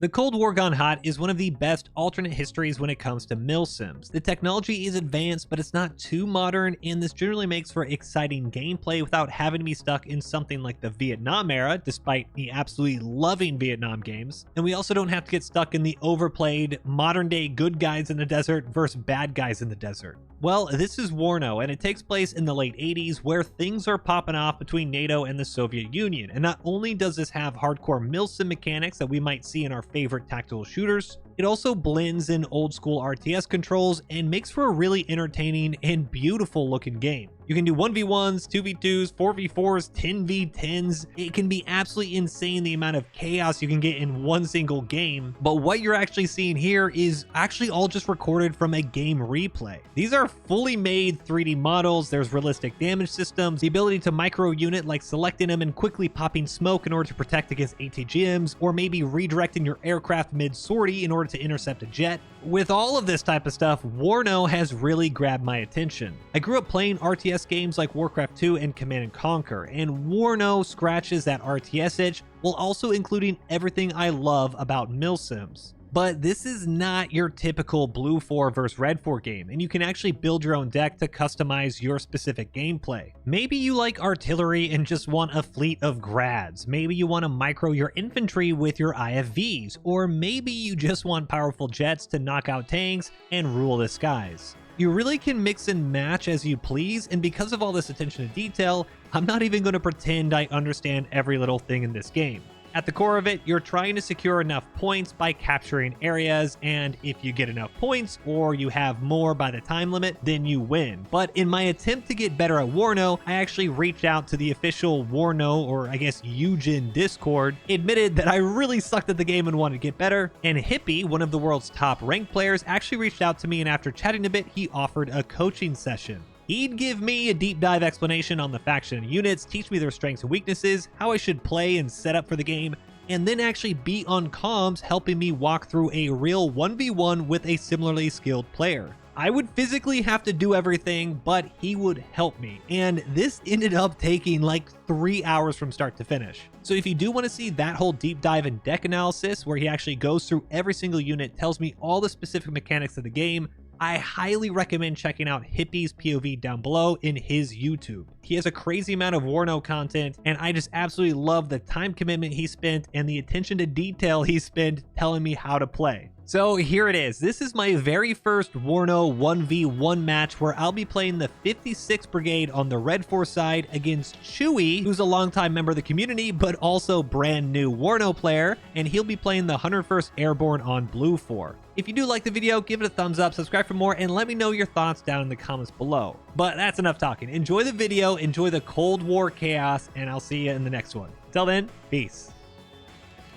The Cold War Gone Hot is one of the best alternate histories when it comes to milsims. The technology is advanced, but it's not too modern, and this generally makes for exciting gameplay without having to be stuck in something like the Vietnam era, despite me absolutely loving Vietnam games. And we also don't have to get stuck in the overplayed modern day good guys in the desert versus bad guys in the desert. Well, this is WARNO, and it takes place in the late 80s where things are popping off between NATO and the Soviet Union. And not only does this have hardcore milsim mechanics that we might see in our favorite tactical shooters, it also blends in old school RTS controls and makes for a really entertaining and beautiful looking game. You can do 1v1s, 2v2s, 4v4s, 10v10s. It can be absolutely insane the amount of chaos you can get in one single game. But what you're actually seeing here is actually all just recorded from a game replay. These are fully made 3D models. There's realistic damage systems, the ability to micro unit like selecting them and quickly popping smoke in order to protect against ATGMs, or maybe redirecting your aircraft mid-sortie in order to intercept a jet. With all of this type of stuff, WARNO has really grabbed my attention. I grew up playing RTS games like Warcraft 2 and Command & Conquer, and WARNO scratches that RTS itch while also including everything I love about milsims. But this is not your typical Blue 4 versus Red 4 game, and you can actually build your own deck to customize your specific gameplay. Maybe you like artillery and just want a fleet of grads. Maybe you want to micro your infantry with your IFVs, or maybe you just want powerful jets to knock out tanks and rule the skies. You really can mix and match as you please, and because of all this attention to detail, I'm not even going to pretend I understand every little thing in this game. At the core of it, you're trying to secure enough points by capturing areas, and if you get enough points or you have more by the time limit, then you win. But in my attempt to get better at WARNO, I actually reached out to the official WARNO, or I guess Eugen Discord, admitted that I really sucked at the game and wanted to get better, and Hippie, one of the world's top ranked players, actually reached out to me, and after chatting a bit, he offered a coaching session. He'd give me a deep dive explanation on the faction and units, teach me their strengths and weaknesses, how I should play and set up for the game, and then actually be on comms helping me walk through a real 1v1 with a similarly skilled player. I would physically have to do everything, but he would help me, and this ended up taking like 3 hours from start to finish. So if you do want to see that whole deep dive and deck analysis where he actually goes through every single unit, tells me all the specific mechanics of the game, I highly recommend checking out Hippie's POV down below in his YouTube. He has a crazy amount of WARNO content, and I just absolutely love the time commitment he spent and the attention to detail he spent telling me how to play. So here it is. This is my very first WARNO 1v1 match where I'll be playing the 56th Brigade on the Red 4 side against Chewy, who's a longtime member of the community, but also brand new WARNO player, and he'll be playing the 101st Airborne on Blue 4. If you do like the video, give it a thumbs up, subscribe for more, and let me know your thoughts down in the comments below. But that's enough talking. Enjoy the video, enjoy the Cold War chaos, and I'll see you in the next one. Till then, peace.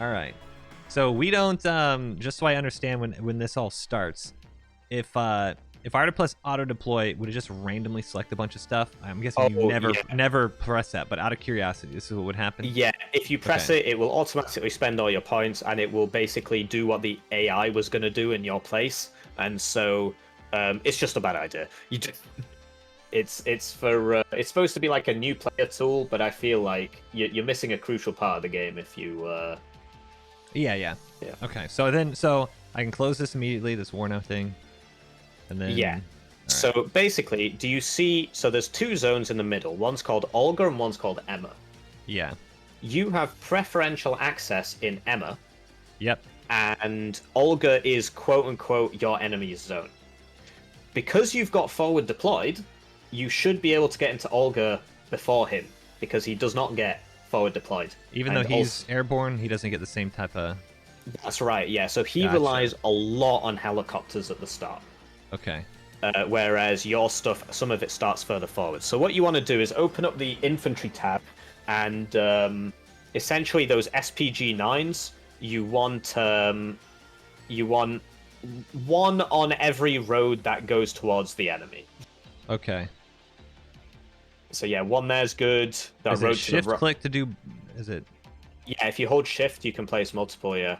All right. So we don't, just so I understand when this all starts, if I were to press auto deploy, would it just randomly select a bunch of stuff? I'm guessing you never press that, but out of curiosity, this is what would happen? Yeah, if you press it, it will automatically spend all your points, and it will basically do what the AI was going to do in your place. And so it's just a bad idea. It's supposed to be like a new player tool, but I feel like you're missing a crucial part of the game if you... Yeah. Okay, so I can close this immediately, this WARNO thing, and then... Yeah. Right. So basically, do you see... So there's two zones in the middle. One's called Olga and one's called Emma. Yeah. You have preferential access in Emma. Yep. And Olga is quote-unquote your enemy's zone. Because you've got forward deployed, you should be able to get into Olga before him, because he does not get forward deployed. Even though he's airborne, he doesn't get the same type of... That's right, yeah. So he relies a lot on helicopters at the start. Okay. Whereas your stuff, some of it starts further forward. So what you want to do is open up the infantry tab, and essentially those SPG-9s, you want one on every road that goes towards the enemy. Okay. So yeah, one there's good. Is it shift click to do? Is it? Yeah, if you hold shift, you can place multiple. Yeah.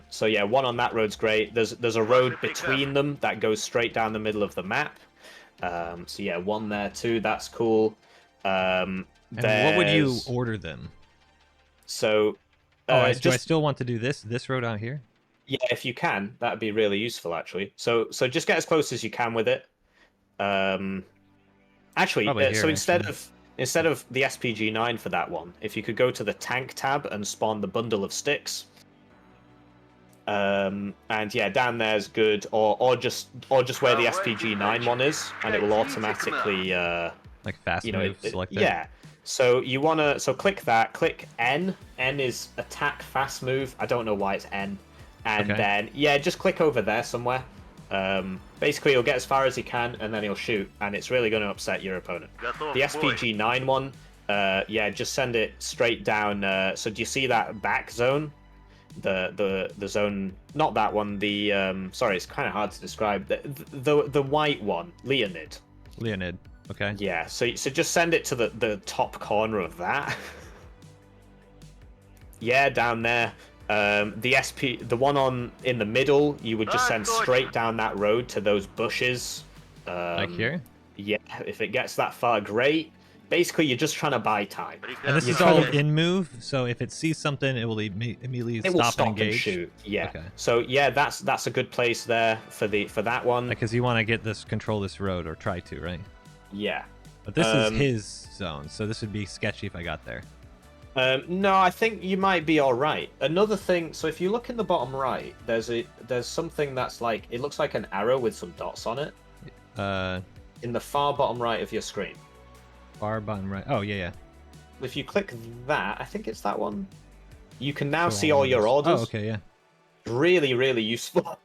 So yeah, one on that road's great. There's a road between them that goes straight down the middle of the map. So yeah, one there too. That's cool. And what would you order them? So Do I still want to do this road out here? Yeah, if you can, that'd be really useful actually. So just get as close as you can with it. Actually, Probably here, so instead actually. of the SPG9 for that one, if you could go to the tank tab and spawn the bundle of sticks. And yeah, down there's good, or just where the SPG9 one is, and it will automatically like fast you know, move, select it. yeah. So you wanna click that, click N. N is attack fast move. I don't know why it's N. And then yeah, just click over there somewhere. Basically, he'll get as far as he can, and then he'll shoot, and it's really going to upset your opponent. The SPG9 one, yeah, just send it straight down. So do you see that back zone? The zone, not that one. The sorry, it's kind of hard to describe. The white one, Leonid. Leonid. Okay. Yeah. So just send it to the top corner of that. Yeah, down there. The one in the middle, you would just send straight down that road to those bushes. Like here? Yeah, if it gets that far, great. Basically, you're just trying to buy time. And this is all in move, so if it sees something, it will immediately stop and engage. And shoot. Yeah. Okay. So yeah, that's a good place there for that one. Because you want to control this road, or try to, right? Yeah. But this is his zone, so this would be sketchy if I got there. No, I think you might be all right. Another thing, so if you look in the bottom right, there's something that's like, it looks like an arrow with some dots on it. In the far bottom right of your screen. Far bottom right. Oh, yeah. If you click that, I think it's that one. You can now see all your orders. Oh, okay, yeah. Really, really useful.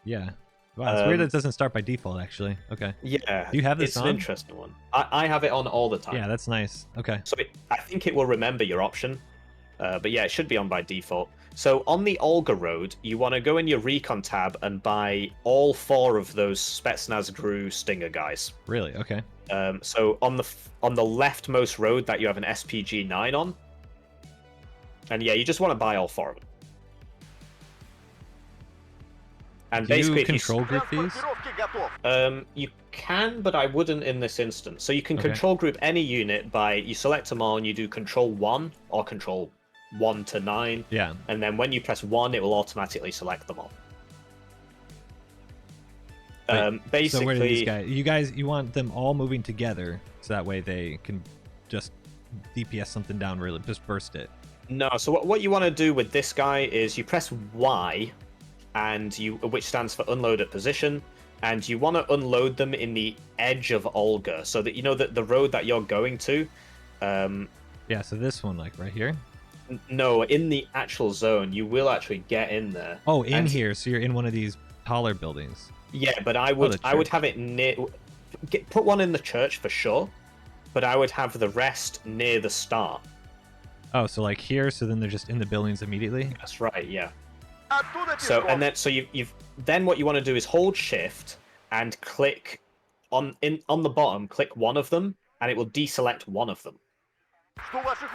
Yeah. Wow, it's weird that it doesn't start by default, actually. Okay. Yeah. Do you have this it's on? It's an interesting one. I have it on all the time. Yeah, that's nice. Okay. So I think it will remember your option. But yeah, it should be on by default. So on the Olga road, you want to go in your recon tab and buy all 4 of those Spetsnaz GRU Stinger guys. Really? Okay. So on the leftmost road that you have an SPG9 on. And yeah, you just want to buy all 4 of them. And Do basically, you control group these? You can, but I wouldn't in this instance. So you can control group any unit by, you select them all and you do control 1 or control 1 to 9. Yeah. And then when you press 1, it will automatically select them all. Basically, so where do these guys, you want them all moving together so that way they can just DPS something down, really, just burst it. No, so what you want to do with this guy is you press Y, and which stands for unload at position, and you want to unload them in the edge of Olga, so that you know that the road that you're going to. Yeah, so this one, like right here. No, in the actual zone, you will actually get in there. Oh, here, so you're in one of these taller buildings. Yeah, but I would have it near. Put one in the church for sure, but I would have the rest near the start. Oh, so like here, so then they're just in the buildings immediately. That's right. Yeah. So you've then what you want to do is hold Shift and click on the bottom. Click one of them, and it will deselect one of them.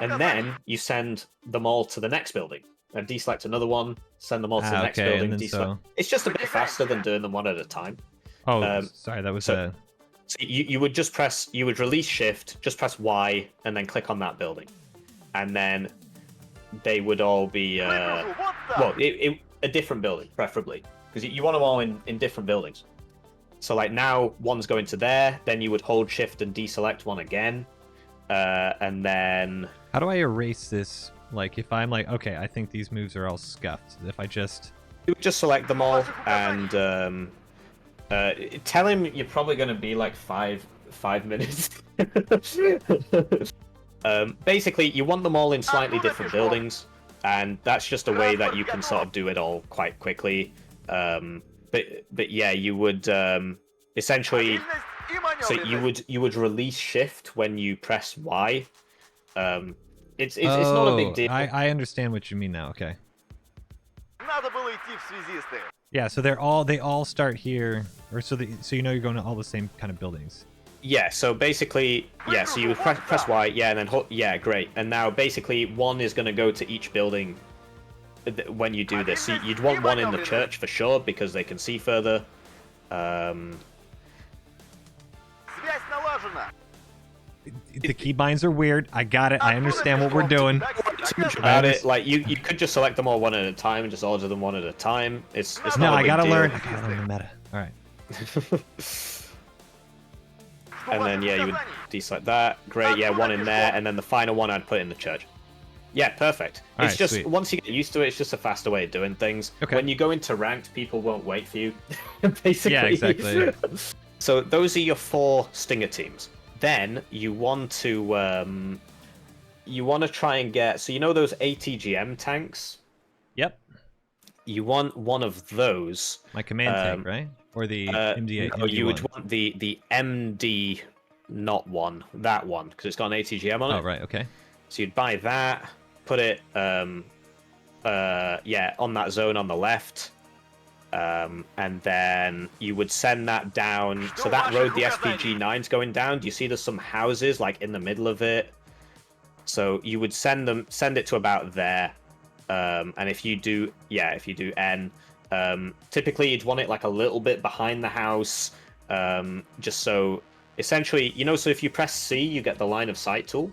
And then you send them all to the next building. And deselect another one, send them all to the next building. Deselect. It's just a bit faster than doing them one at a time. Oh, sorry, that was so you would just press, you would release Shift, just press Y, and then click on that building, and then they would all be a different building, preferably, because you want them all in different buildings. So like now one's going to there, then you would hold Shift and deselect one again, and then. How do I erase this? Like, if I'm like, okay, I think these moves are all scuffed. If I just... You would just select them all, and tell him you're probably going to be like five minutes. Basically, you want them all in slightly different buildings, and that's just a way that you can sort of do it all quite quickly. But yeah, you would essentially... So you would release Shift when you press Y. It's not a big deal. I understand what you mean now. Okay. Yeah, so they all start here, or so you know you're going to all the same kind of buildings. Yeah. So basically, yeah. So you would press Y, yeah, and then yeah, great. And now basically one is going to go to each building when you do this. So you'd want one in the church for sure because they can see further. The keybinds are weird. I got it. I understand what we're doing. Too much about it. Like you could just select them all one at a time and just order them one at a time. It's not no. a I big gotta deal. learn. I gotta learn the meta. All right. And then yeah, you would deselect that. Great. Yeah, one in there, and then the final one I'd put in the church. Yeah, perfect. All It's right, just sweet. once you get used to it, it's just a faster way of doing things. Okay. When you go into ranked, people won't wait for you. Basically. Yeah, exactly. So those are your 4 Stinger teams. Then you want to try and get, so you know those ATGM tanks? Yep. You want one of those. My command tank, right? Or the MD8. No, you would want the MD, not one, that one, because it's got an ATGM on it. Oh, right. Okay. So you'd buy that, put it, on that zone on the left. And then you would send that down. So that road the SPG-9's going down, do you see there's some houses like in the middle of it? So you would send it to about there. And if you do N, typically you'd want it like a little bit behind the house, just so essentially, so if you press C, you get the line of sight tool.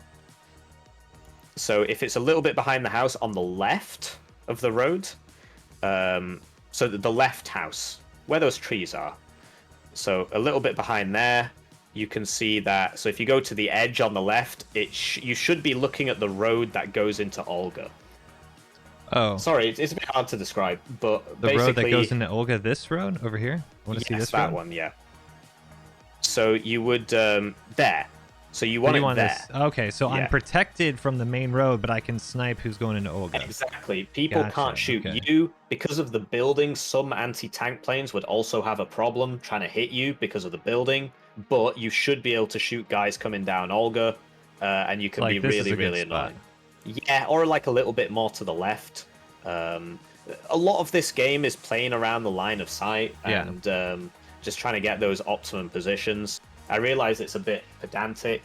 So if it's a little bit behind the house on the left of the road, so the left house, where those trees are. So a little bit behind there, you can see that. So if you go to the edge on the left, you should be looking at the road that goes into Olga. Oh. Sorry, it's a bit hard to describe, but The basically... road that goes into Olga, this road over here? I want to see this that road? one, yeah. So you would, there. So you want it there. This? Okay, so I'm protected from the main road, but I can snipe who's going into Olga. Exactly. People can't shoot you because of the building. Some anti-tank planes would also have a problem trying to hit you because of the building, but you should be able to shoot guys coming down Olga, and you can be really, really annoying. Yeah, or like a little bit more to the left. A lot of this game is playing around the line of sight and just trying to get those optimum positions. I realize it's a bit pedantic.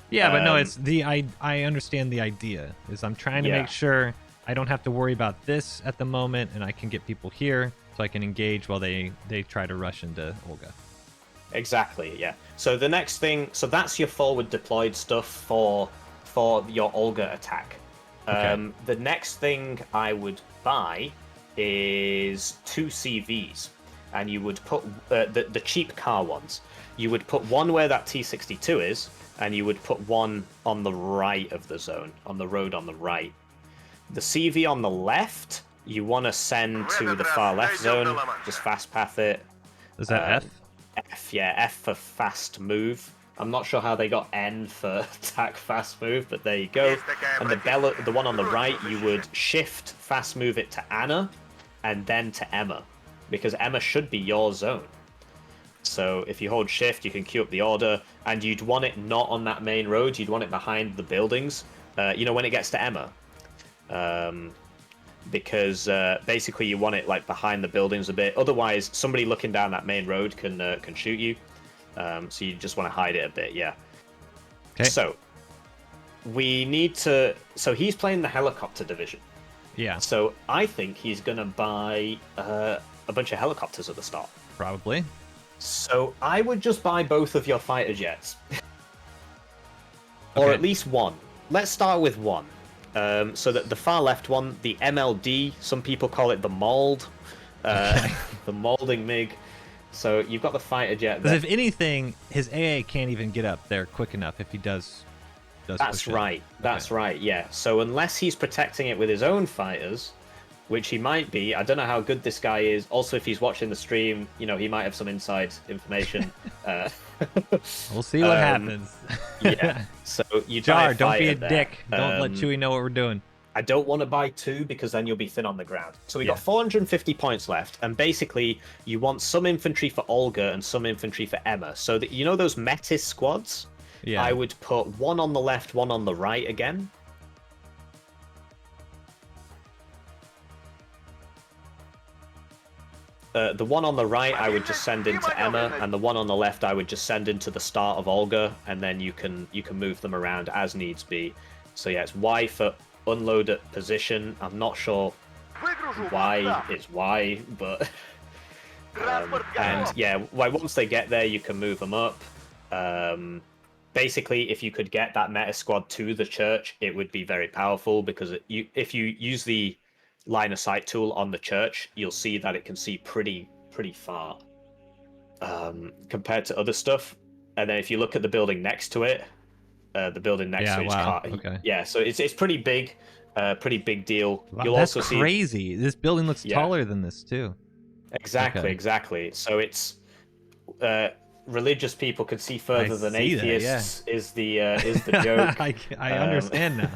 Yeah, but no, it's I understand the idea. Is I'm trying to make sure I don't have to worry about this at the moment, and I can get people here so I can engage while they try to rush into Olga. Exactly, yeah. So the next thing, so that's your forward deployed stuff for your Olga attack. The next thing I would buy is 2 CVs, and you would put the cheap car ones. You would put one where that T-62 is, and you would put one on the right of the zone, on the road on the right. The CV on the left, you want to send to the far left zone, just fast path it. Is that F? F, yeah, F for fast move. I'm not sure how they got N for attack fast move, but there you go. And the one on the right, you would shift fast move it to Anna, and then to Emma, because Emma should be your zone. So if you hold shift, you can queue up the order, and you'd want it not on that main road, you'd want it behind the buildings, when it gets to Emma. Because basically you want it like behind the buildings a bit, otherwise somebody looking down that main road can shoot you. So you just want to hide it a bit, yeah. Okay. So we need to, so he's playing the helicopter division. Yeah. So I think he's gonna buy a bunch of helicopters at the start. Probably. So I would just buy both of your fighter jets. Or at least one. Let's start with one. So that the far left one, the MLD, some people call it the Mold, the Molding MiG. So you've got the fighter jet there. Because if anything, his AA can't even get up there quick enough if he does That's right. That's right, yeah. So unless he's protecting it with his own fighters, which he might be, I don't know how good this guy is. Also, if he's watching the stream, he might have some inside information. We'll see what happens. Yeah. So you Jar, don't be a dick. Don't let Chewie know what we're doing. I don't want to buy 2 because then you'll be thin on the ground. So we got 450 points left, and basically you want some infantry for Olga and some infantry for Emma. So that those Metis squads. Yeah. I would put one on the left, one on the right again. The one on the right I would just send into Emma, and the one on the left I would just send into the start of Olga, and then you can move them around as needs be. So yeah, it's Y for unload at position. I'm not sure why it's Y, but and yeah, once they get there, you can move them up. basically, if you could get that meta squad to the church, it would be very powerful because if you use the line of sight tool on the church, you'll see that it can see pretty far compared to other stuff. And then if you look at the building next to it, the building next to it, wow. Okay. yeah, so it's pretty big, pretty big deal. Wow, You'll that's also crazy. This building looks taller than this too. Exactly. So it's religious people can see further than atheists. Is the joke. I understand now.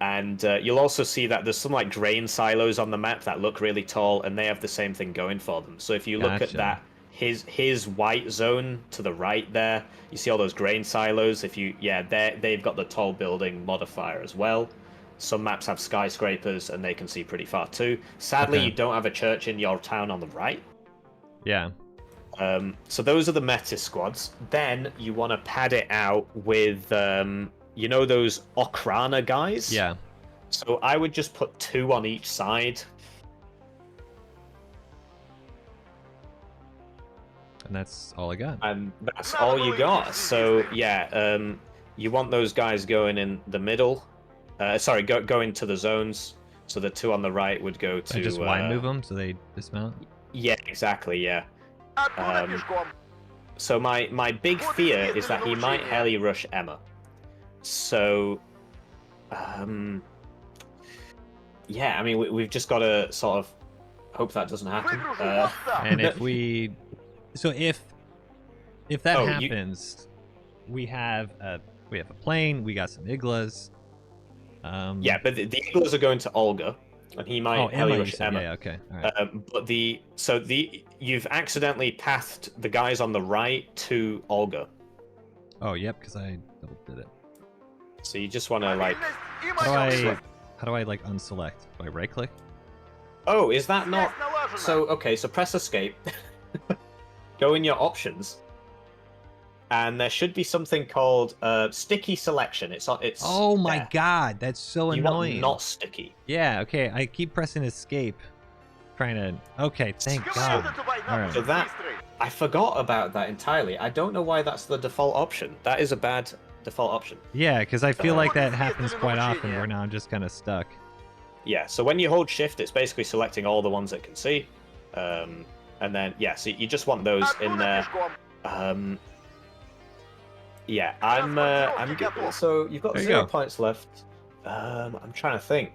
And you'll also see that there's some like grain silos on the map that look really tall, and they have the same thing going for them. So if you look at that, his white zone to the right there, you see all those grain silos. If you they've got the tall building modifier as well. Some maps have skyscrapers, and they can see pretty far too. Sadly, you don't have a church in your town on the right. Yeah. So those are the meta squads. Then you want to pad it out with you know those Okrana guys? Yeah. So I would just put 2 on each side. And that's all I got. And that's all you got. So yeah, you want those guys going in the middle. Sorry, going to the zones. So the 2 on the right would go to... I just wide move them so they dismount? Yeah, exactly, yeah. So my big fear is that he might heli rush Emma. So, yeah, I mean, we've just got to sort of hope that doesn't happen. And if we... So if that happens, we have a plane, we got some Iglas. Yeah, but the Iglas are going to Olga, and he might heli rush Emma. Yeah, okay. All right. But you've accidentally pathed the guys on the right to Olga. Oh, yep, because I double did it. So you just want to like... How do I like unselect? Do I right click? Oh, is that not... So, okay, so press escape. Go in your options. And there should be something called sticky selection. It's Oh my there. God, that's so annoying. Want not sticky. Yeah, okay, I keep pressing escape. Trying to... Okay, thank God. All right. So that... I forgot about that entirely. I don't know why that's the default option. That is a bad default option. Yeah, because I feel like that happens quite often where now I'm just kind of stuck. Yeah, so when you hold shift, it's basically selecting all the ones that can see. And then, yeah, so you just want those in there. Yeah, I'm good. So you've got 0 points left. I'm trying to think.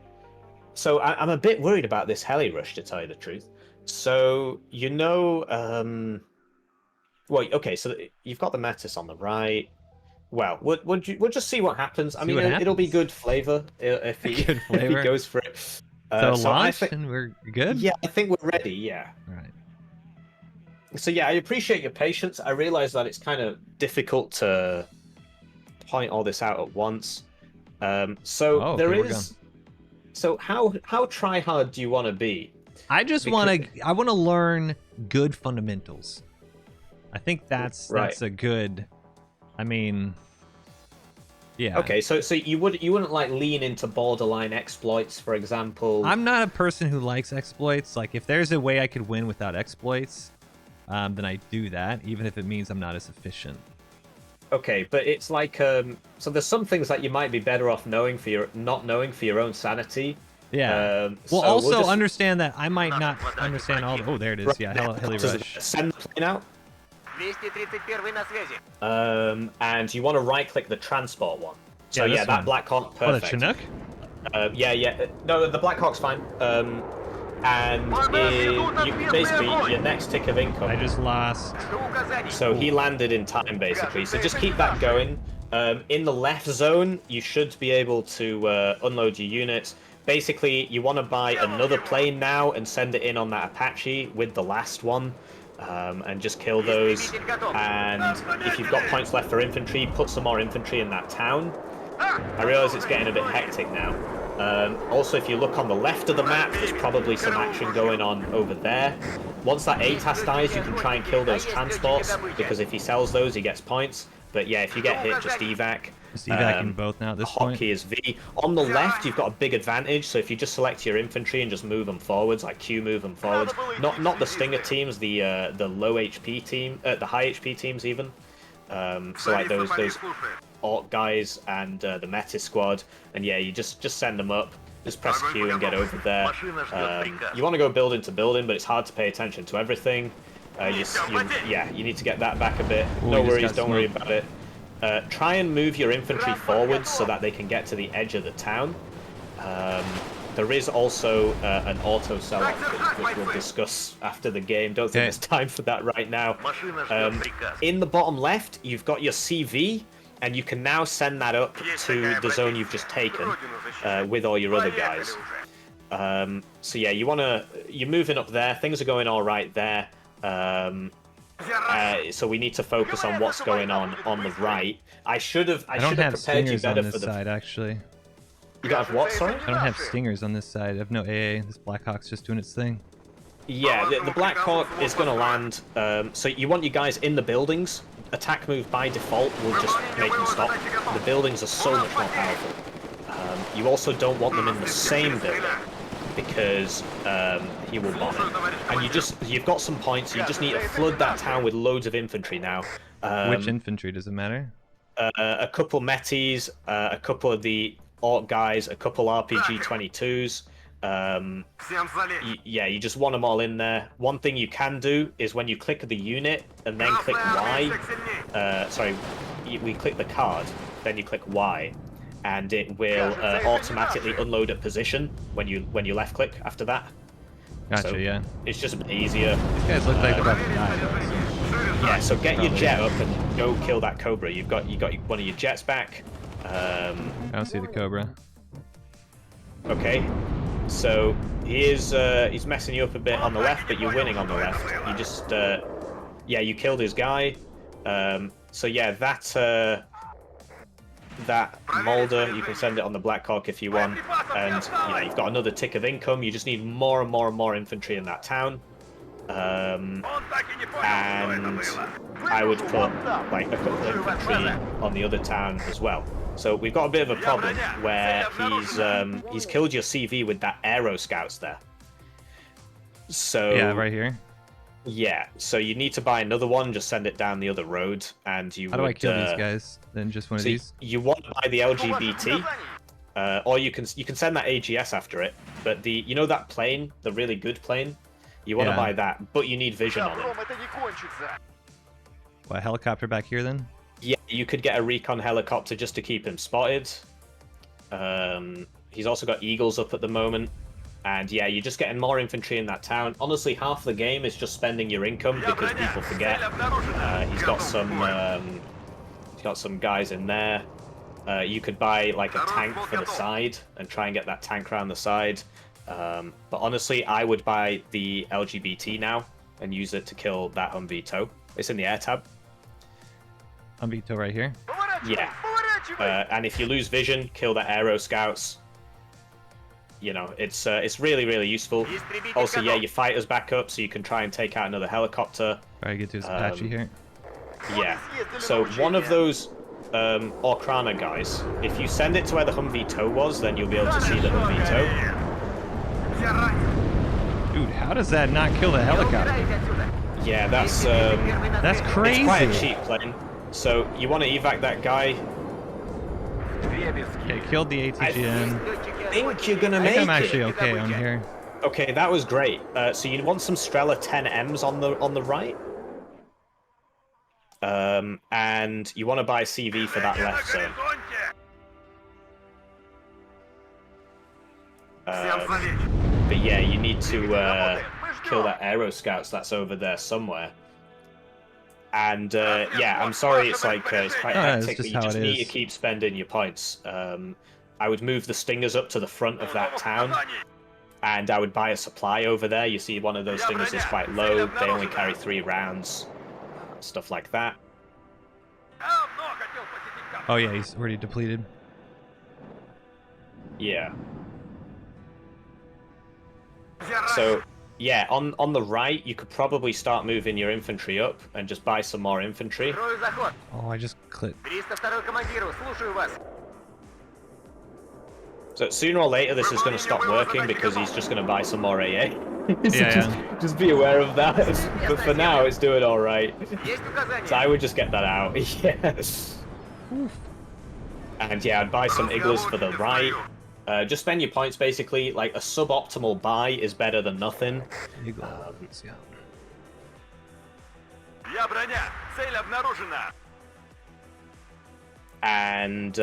So I'm a bit worried about this heli rush, to tell you the truth. So, you know... well, okay, so you've got the Metis on the right. Well, we'll just see what happens. I mean, it'll be good flavor if he goes for it. So launch and we're good? Yeah, I think we're ready, yeah. All right. So yeah, I appreciate your patience. I realize that it's kind of difficult to point all this out at once. So there is... So how try hard do you want to be? I just want to learn good fundamentals. I think that's a good... I mean, yeah. Okay, so you wouldn't like lean into borderline exploits, for example. I'm not a person who likes exploits. Like if there's a way I could win without exploits, then I do that, even if it means I'm not as efficient. Okay, but it's like so there's some things that you might be better off not knowing for your own sanity. Yeah. Well, also understand that I might not understand all. Oh, there it is. Yeah, heli rush. Send the plane out. And you want to right-click the transport one. So yeah, that Black Hawk, perfect. Oh, the Chinook? Yeah. No, the Black Hawk's fine. And basically your next tick of income. I just lost. So he landed in time, basically. So just keep that going. In the left zone, you should be able to unload your units. Basically, you want to buy another plane now and send it in on that Apache with the last one. And just kill those. And if you've got points left for infantry, put some more infantry in that town. I realize it's getting a bit hectic now. Also, if you look on the left of the map, there's probably some action going on over there. Once that ATAS dies, you can try and kill those transports, because if he sells those, he gets points. But yeah, if you get hit, just evac. Just evac both now at this point. Hotkey is V. On the left, you've got a big advantage, so if you just select your infantry and just move them forwards, like Q move them forwards. Not the Stinger teams, the low HP team, the high HP teams even. So like those orc guys and the Metis squad, and yeah, you just send them up. Just press Q and get over there. You want to go building to building, but it's hard to pay attention to everything. You need to get that back a bit. Ooh, No worries, don't worry about it. Try and move your infantry forwards so that they can get to the edge of the town. There is also an auto sell-off, which we'll discuss after the game. Don't think there's time for that right now. In the bottom left, you've got your CV, and you can now send that up to the zone you've just taken with all your other guys. So yeah, you're moving up there. Things are going all right there. So we need to focus on what's going on the right. I should have prepared you better for the side actually. You got what? Sorry? I don't have stingers on this side. I have no AA. This Blackhawk's just doing its thing. Yeah, the Black Hawk is going to land. So you want your guys in the buildings. Attack move by default will just make them stop. The buildings are so much more powerful. You also don't want them in the same building because he will bomb it. And you've got some points. You just need to flood that town with loads of infantry now. Which infantry does it matter? A couple Metis, a couple of the Orc guys, a couple RPG 22s. You just want them all in there. One thing you can do is when you click the unit and then click Y, we click the card, then you click Y, and it will automatically unload a position when you left click after that. Gotcha, so yeah. It's just a bit easier. These guys look like they're about to die, though. Yeah, so get your jet up and go kill that Cobra. You got one of your jets back. I don't see the Cobra. Okay, so he's messing you up a bit on the left, but you're winning on the left. You just you killed his guy. So yeah, that Molder, you can send it on the Blackhawk if you want, and you've got another tick of income. You just need more and more and more infantry in that town. And I would put like a couple of infantry on the other town as well. So we've got a bit of a problem where he's killed your CV with that aero scouts there. So yeah, right here. Yeah, so you need to buy another one. Just send it down the other road, and you. How do I kill these guys? Then just one of these. You want to buy the LGBT, or you can send that AGS after it. But that plane, the really good plane, you want to buy that, but you need vision on it. What, helicopter back here then? Yeah, you could get a recon helicopter just to keep him spotted. He's also got eagles up at the moment. And yeah, you're just getting more infantry in that town. Honestly, half the game is just spending your income because people forget. He's got some guys in there. You could buy like a tank for the side and try and get that tank around the side. But honestly, I would buy the LGBT now and use it to kill that Humvee tow. It's in the air tab. Humvee tow right here? Yeah. And if you lose vision, kill the aero scouts. It's really, really useful. Also, yeah, your fighters back up so you can try and take out another helicopter. Alright, get to his Apache here. Yeah. So one of those Orkrana guys, if you send it to where the Humvee tow was, then you'll be able to see the Humvee tow. Dude, how does that not kill the helicopter? Yeah, that's crazy. It's quite a cheap plane. So you want to evac that guy. Okay, killed the ATGM. I think you're gonna make it. I'm actually okay on here. Okay, that was great. So you want some Strela 10Ms on the right, and you want to buy CV for that left zone. But yeah, you need to kill that aero scouts that's over there somewhere. And yeah, I'm sorry, it's quite hectic, but you just need to keep spending your points. I would move the Stingers up to the front of that town, and I would buy a supply over there. You see one of those Stingers is quite low, they only carry 3 rounds, stuff like that. Oh yeah, he's already depleted. Yeah. So, yeah, on the right, you could probably start moving your infantry up and just buy some more infantry. Oh, I just clicked. So sooner or later, this is going to stop working because he's just going to buy some more AA. So Yeah, just be aware of that. But for now, it's doing all right. So I would just get that out. Yes. And yeah, I'd buy some iglas for the right. Just spend your points basically. Like a suboptimal buy is better than nothing. yeah. And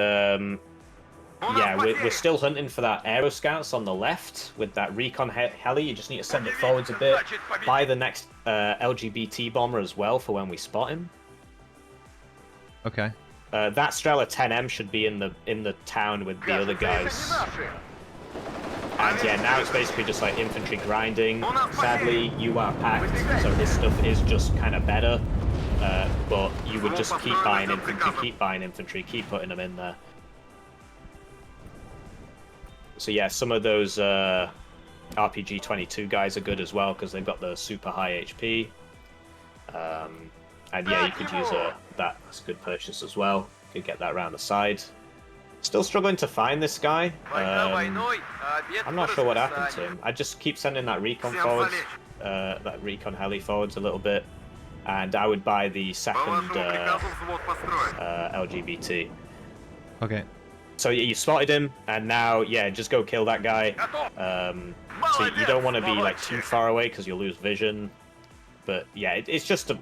yeah, we're still hunting for that aero scouts on the left with that recon heli. You just need to send it forwards a bit. Buy the next LGBT bomber as well for when we spot him. Okay. That Strela 10M should be in the town with the other guys. And yeah, now it's basically just like infantry grinding. Sadly, you are packed, so this stuff is just kind of better. But you would just keep buying infantry, keep putting them in there. So yeah, some of those RPG 22 guys are good as well because they've got the super high HP. And yeah, you could use that's a good purchase as well. You could get that around the side. Still struggling to find this guy. I'm not sure what happened to him. I just keep sending that recon forwards, that recon heli forwards a little bit. And I would buy the second LGBT. Okay. So you spotted him, and now, yeah, just go kill that guy. So you don't want to be like too far away because you'll lose vision. But yeah, it's just a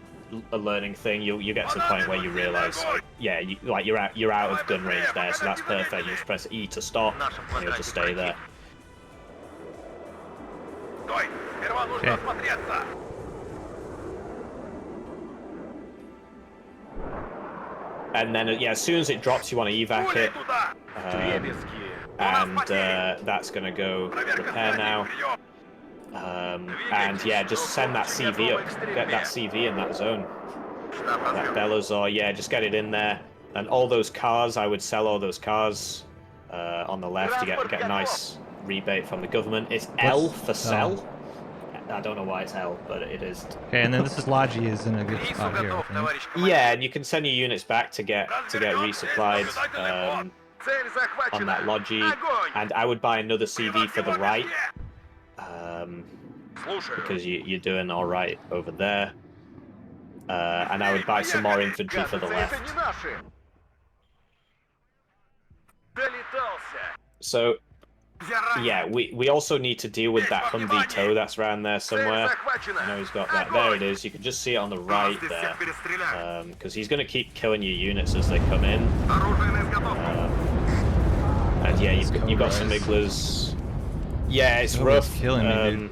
learning thing. You get to the point where you realize, yeah, you're out of gun range there, so that's perfect. You just press E to stop, and you'll just stay there. Okay. And then, yeah, as soon as it drops, you want to evac it. And that's going to go repair now. And yeah, just send that CV up. Get that CV in that zone. That Belazar, yeah, just get it in there. And all those cars, I would sell all those cars on the left to get a nice rebate from the government. It's L for sell. I don't know why it's L, but it is. Okay, and then this is Logi is in a good spot here, I think. Yeah, and you can send your units back to get resupplied on that Logi. And I would buy another CV for the right. Because you're doing all right over there. And I would buy some more infantry for the left. So, yeah, we also need to deal with that Humvee tow that's around there somewhere. I know he's got that. There it is. You can just see it on the right there. Because he's going to keep killing your units as they come in. And yeah, you've got some iglas. Yeah, it's rough. Killing me, dude.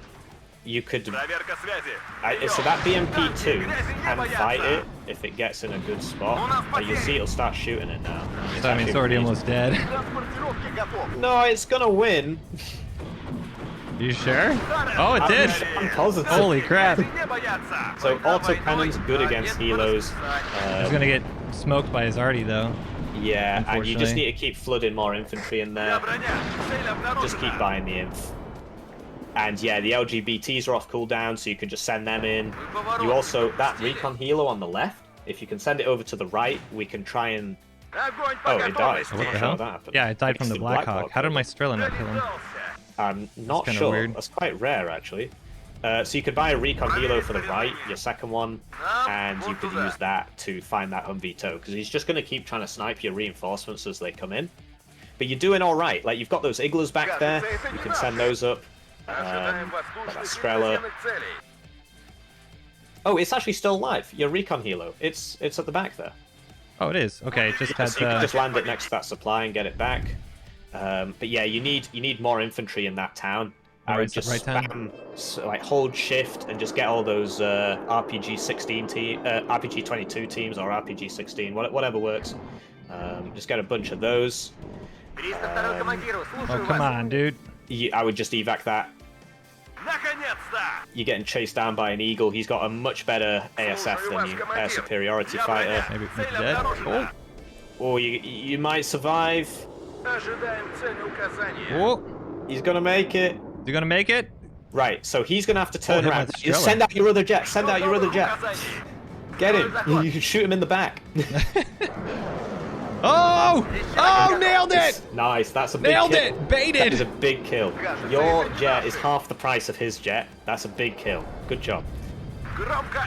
You could. So that BMP2 can fight it if it gets in a good spot. You'll see it'll start shooting it now. So, I mean, it's already almost dead. No, it's gonna win. You sure? Oh, it did! I'm positive. Holy crap. So auto cannon's good against helos. He's gonna get smoked by his arty though. Yeah, and you just need to keep flooding more infantry in there. Just keep buying the inf. And yeah, the LGBTs are off cooldown, so you can just send them in. You also, that recon helo on the left, if you can send it over to the right, we can try and... Oh, it died. Oh, what the hell? Yeah, it died from the Blackhawk. How did my Strela not kill him? I'm not sure. Weird. That's quite rare, actually. So you could buy a recon helo for the right, your second one, and you could use that to find that Humvee tow, because he's just going to keep trying to snipe your reinforcements as they come in. But you're doing all right. Like, you've got those iglas back there. You can send those up. That Strela. Oh, it's actually still alive. Your recon helo. It's at the back there. Oh, it is. Okay, it just had. So you can just land it next to that supply and get it back. But yeah, you need more infantry in that town. I would just spam, like hold shift and just get all those RPG 16 RPG 22 teams or RPG 16, whatever works. Just get a bunch of those. Oh, come on, dude. I would just evac that. You're getting chased down by an Eagle. He's got a much better ASF than you, air superiority fighter. Maybe he's dead. Oh. Or you might survive. Oh. He's gonna make it. Is he gonna make it? Right, so he's gonna have to turn around. Send out your other jet. Send out your other jet. Get him. You can shoot him in the back. Oh! Oh, nailed it! Nice, that's a big Nailed kill. it! Baited! That is a big kill. Your jet is half the price of his jet. That's a big kill. Good job.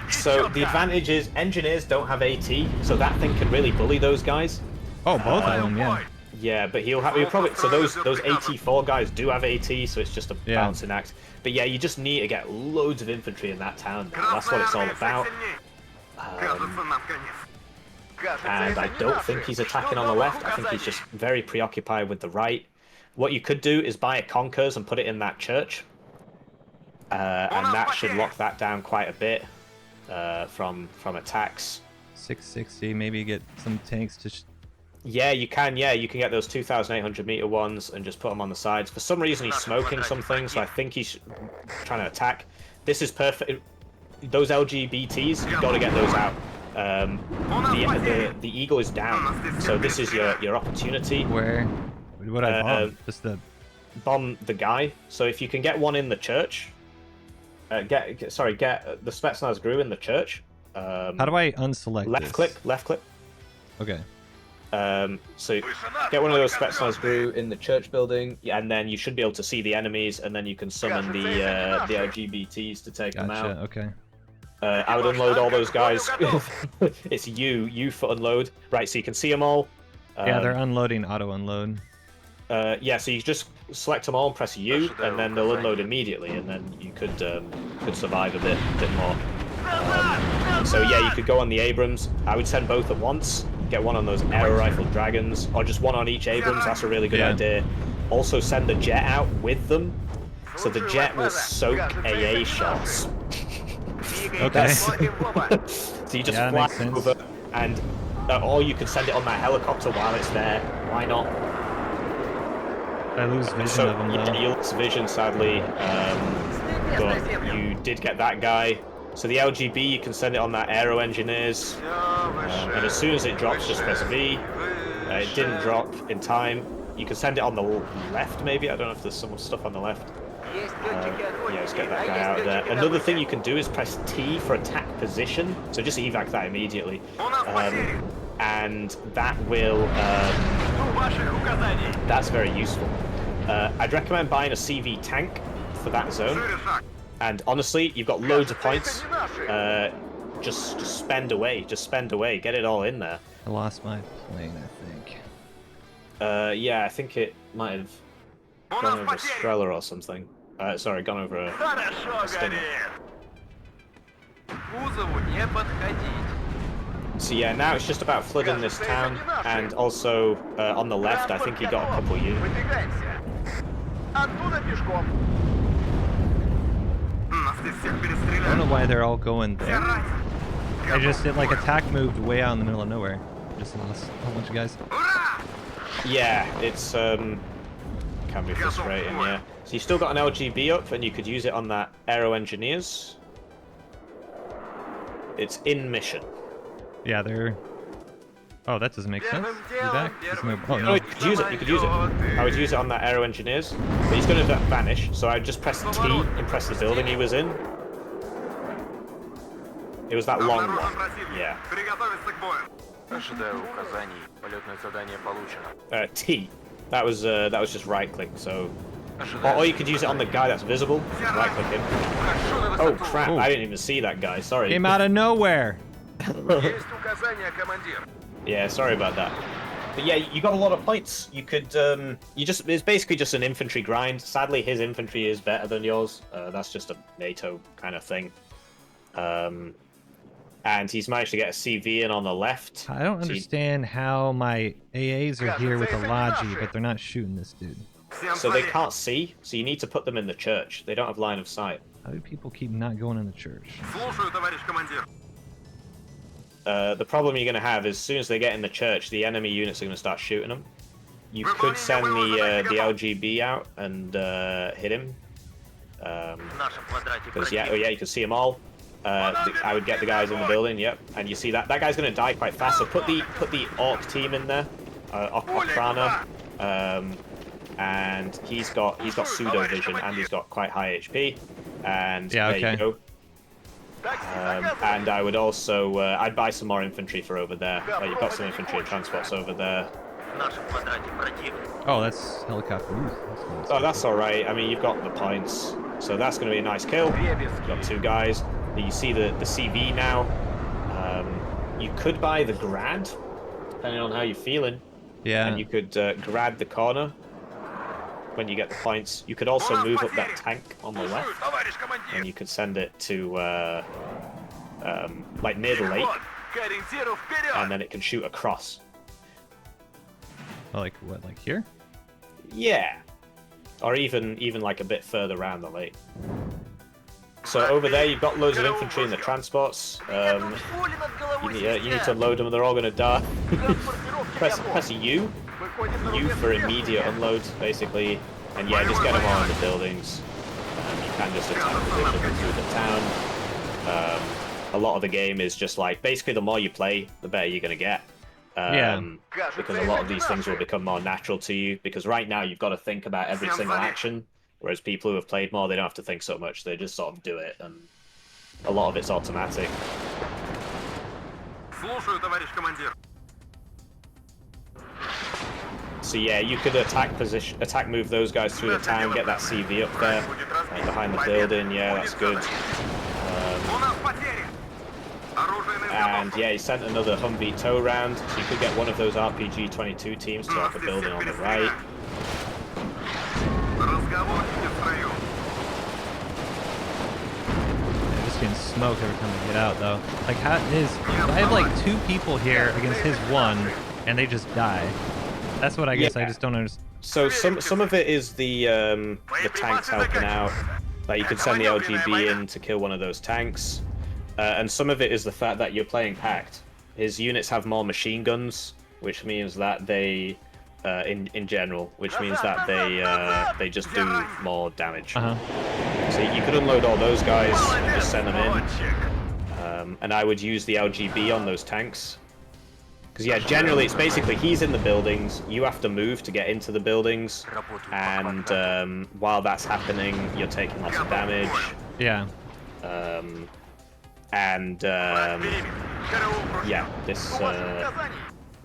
So the advantage is engineers don't have AT, so that thing can really bully those guys. Oh, both of them, yeah. Yeah, but he'll probably, so those AT4 guys do have AT, so it's just a balancing act. But yeah, you just need to get loads of infantry in that town. That's what it's all about. And I don't think he's attacking on the left. I think he's just very preoccupied with the right. What you could do is buy a Conkers and put it in that church. And that should lock that down quite a bit from attacks. 660, maybe get some tanks to... Yeah, you can. Yeah, you can get those 2,800 meter ones and just put them on the sides. For some reason, he's smoking something, so I think he's trying to attack. This is perfect. Those LGBTs, you've got to get those out. The eagle is down, so this is your opportunity. Where? What I bomb? Just the bomb the guy. So if you can get one in the church, get the Spetsnaz Gru in the church. How do I unselect? Left click. Okay. So get one of those Spetsnaz Gru in the church building, and then you should be able to see the enemies, and then you can summon the LGBTs to take them out. Okay. I would unload all those guys. It's you for unload. Right, so you can see them all. Yeah, they're unloading, auto unload. Yeah, so you just select them all and press U, and then they'll unload immediately, and then you could survive a bit more. So yeah, you could go on the Abrams. I would send both at once. Get one on those aero rifle dragons, or just one on each Abrams. That's a really good idea. Also send the jet out with them, so the jet will soak AA shots. Okay. So you just fly over, and or you could send it on that helicopter while it's there. Why not? I lose vision of them though. You lose vision, sadly, but you did get that guy. So the LGB, you can send it on that aero engineers, and as soon as it drops, just press V. It didn't drop in time. You can send it on the left, maybe. I don't know if there's some stuff on the left. Yeah, just get that guy out of there. Another thing you can do is press T for attack position. So just evac that immediately. And that will... that's very useful. I'd recommend buying a CV tank for that zone. And honestly, you've got loads of points. Just spend away. Just spend away. Get it all in there. I lost my plane, I think. Yeah, I think it might have gone over a Streller or something. Sorry, gone over a Stinger. So yeah, now it's just about flooding this town, and also on the left, I think he got a couple units. I don't know why they're all going there. I just did like attack moved way out in the middle of nowhere. Just lost a whole bunch of guys. Yeah, it's can be frustrating, yeah. So you still got an LGB up, and you could use it on that Aero Engineers. It's in mission. Yeah, they're... Oh, that doesn't make sense. Oh, no, you could use it, you could use it. I would use it on that Aero Engineers, but he's going to vanish, so I just press T and press the building he was in. It was that long one, yeah. T. That was just right click, so... Or you could use it on the guy that's visible. Right click him. Oh crap, I didn't even see that guy, sorry. Came out of nowhere! Yeah, sorry about that. But yeah, you got a lot of points. You could, it's basically just an infantry grind. Sadly, his infantry is better than yours. That's just a NATO kind of thing. And he's managed to get a CV in on the left. I don't understand how my AAs are here with a Logi, but they're not shooting this dude. So they can't see, so you need to put them in the church. They don't have line of sight. How do people keep not going in the church? The problem you're going to have is as soon as they get in the church, the enemy units are going to start shooting them. You could send the LGB out and hit him. Because yeah, you can see them all. I would get the guys in the building, yep. And you see that guy's going to die quite fast. So put the Orc team in there, Okrana, and he's got pseudo vision and he's got quite high HP. And there you go. And I would also, I'd buy some more infantry for over there. You've got some infantry and transports over there. Oh, that's helicopter. Ooh, that's nice. Oh, that's all right. I mean, you've got the points, so that's going to be a nice kill. You've got 2 guys. You see the CV now. You could buy the grad, depending on how you're feeling. Yeah. And you could grad the corner when you get the points. You could also move up that tank on the left, and you could send it to like near the lake, and then it can shoot across. Oh, like what? Like here? Yeah, or even like a bit further around the lake. So over there, you've got loads of infantry in the transports. You need to unload them, they're all going to die. press U for immediate unloads, basically. And yeah, just get them all in the buildings. You can just attack them through the town. A lot of the game is just like, basically the more you play, the better you're going to get. Because a lot of these things will become more natural to you. Because right now, you've got to think about every single action. Whereas people who have played more, they don't have to think so much. They just sort of do it, and a lot of it's automatic. So yeah, you could attack move those guys through the town, get that CV up there, behind the building. Yeah, that's good. And yeah, he sent another Humvee tow round, so you could get one of those RPG-22 teams to off a building on the right. Just getting smoked every time I get out, though. Like, how is? I have like 2 people here against his 1, and they just die. That's what I guess. I just don't understand. So some of it is the tanks helping out. Like you could send the LGB in to kill one of those tanks, and some of it is the fact that you're playing packed. His units have more machine guns, which means that they. In general, which means that they just do more damage. So you could unload all those guys and just send them in. And I would use the LGB on those tanks. Because yeah, generally it's basically he's in the buildings, you have to move to get into the buildings, and while that's happening, you're taking lots of damage. Yeah. Yeah, this...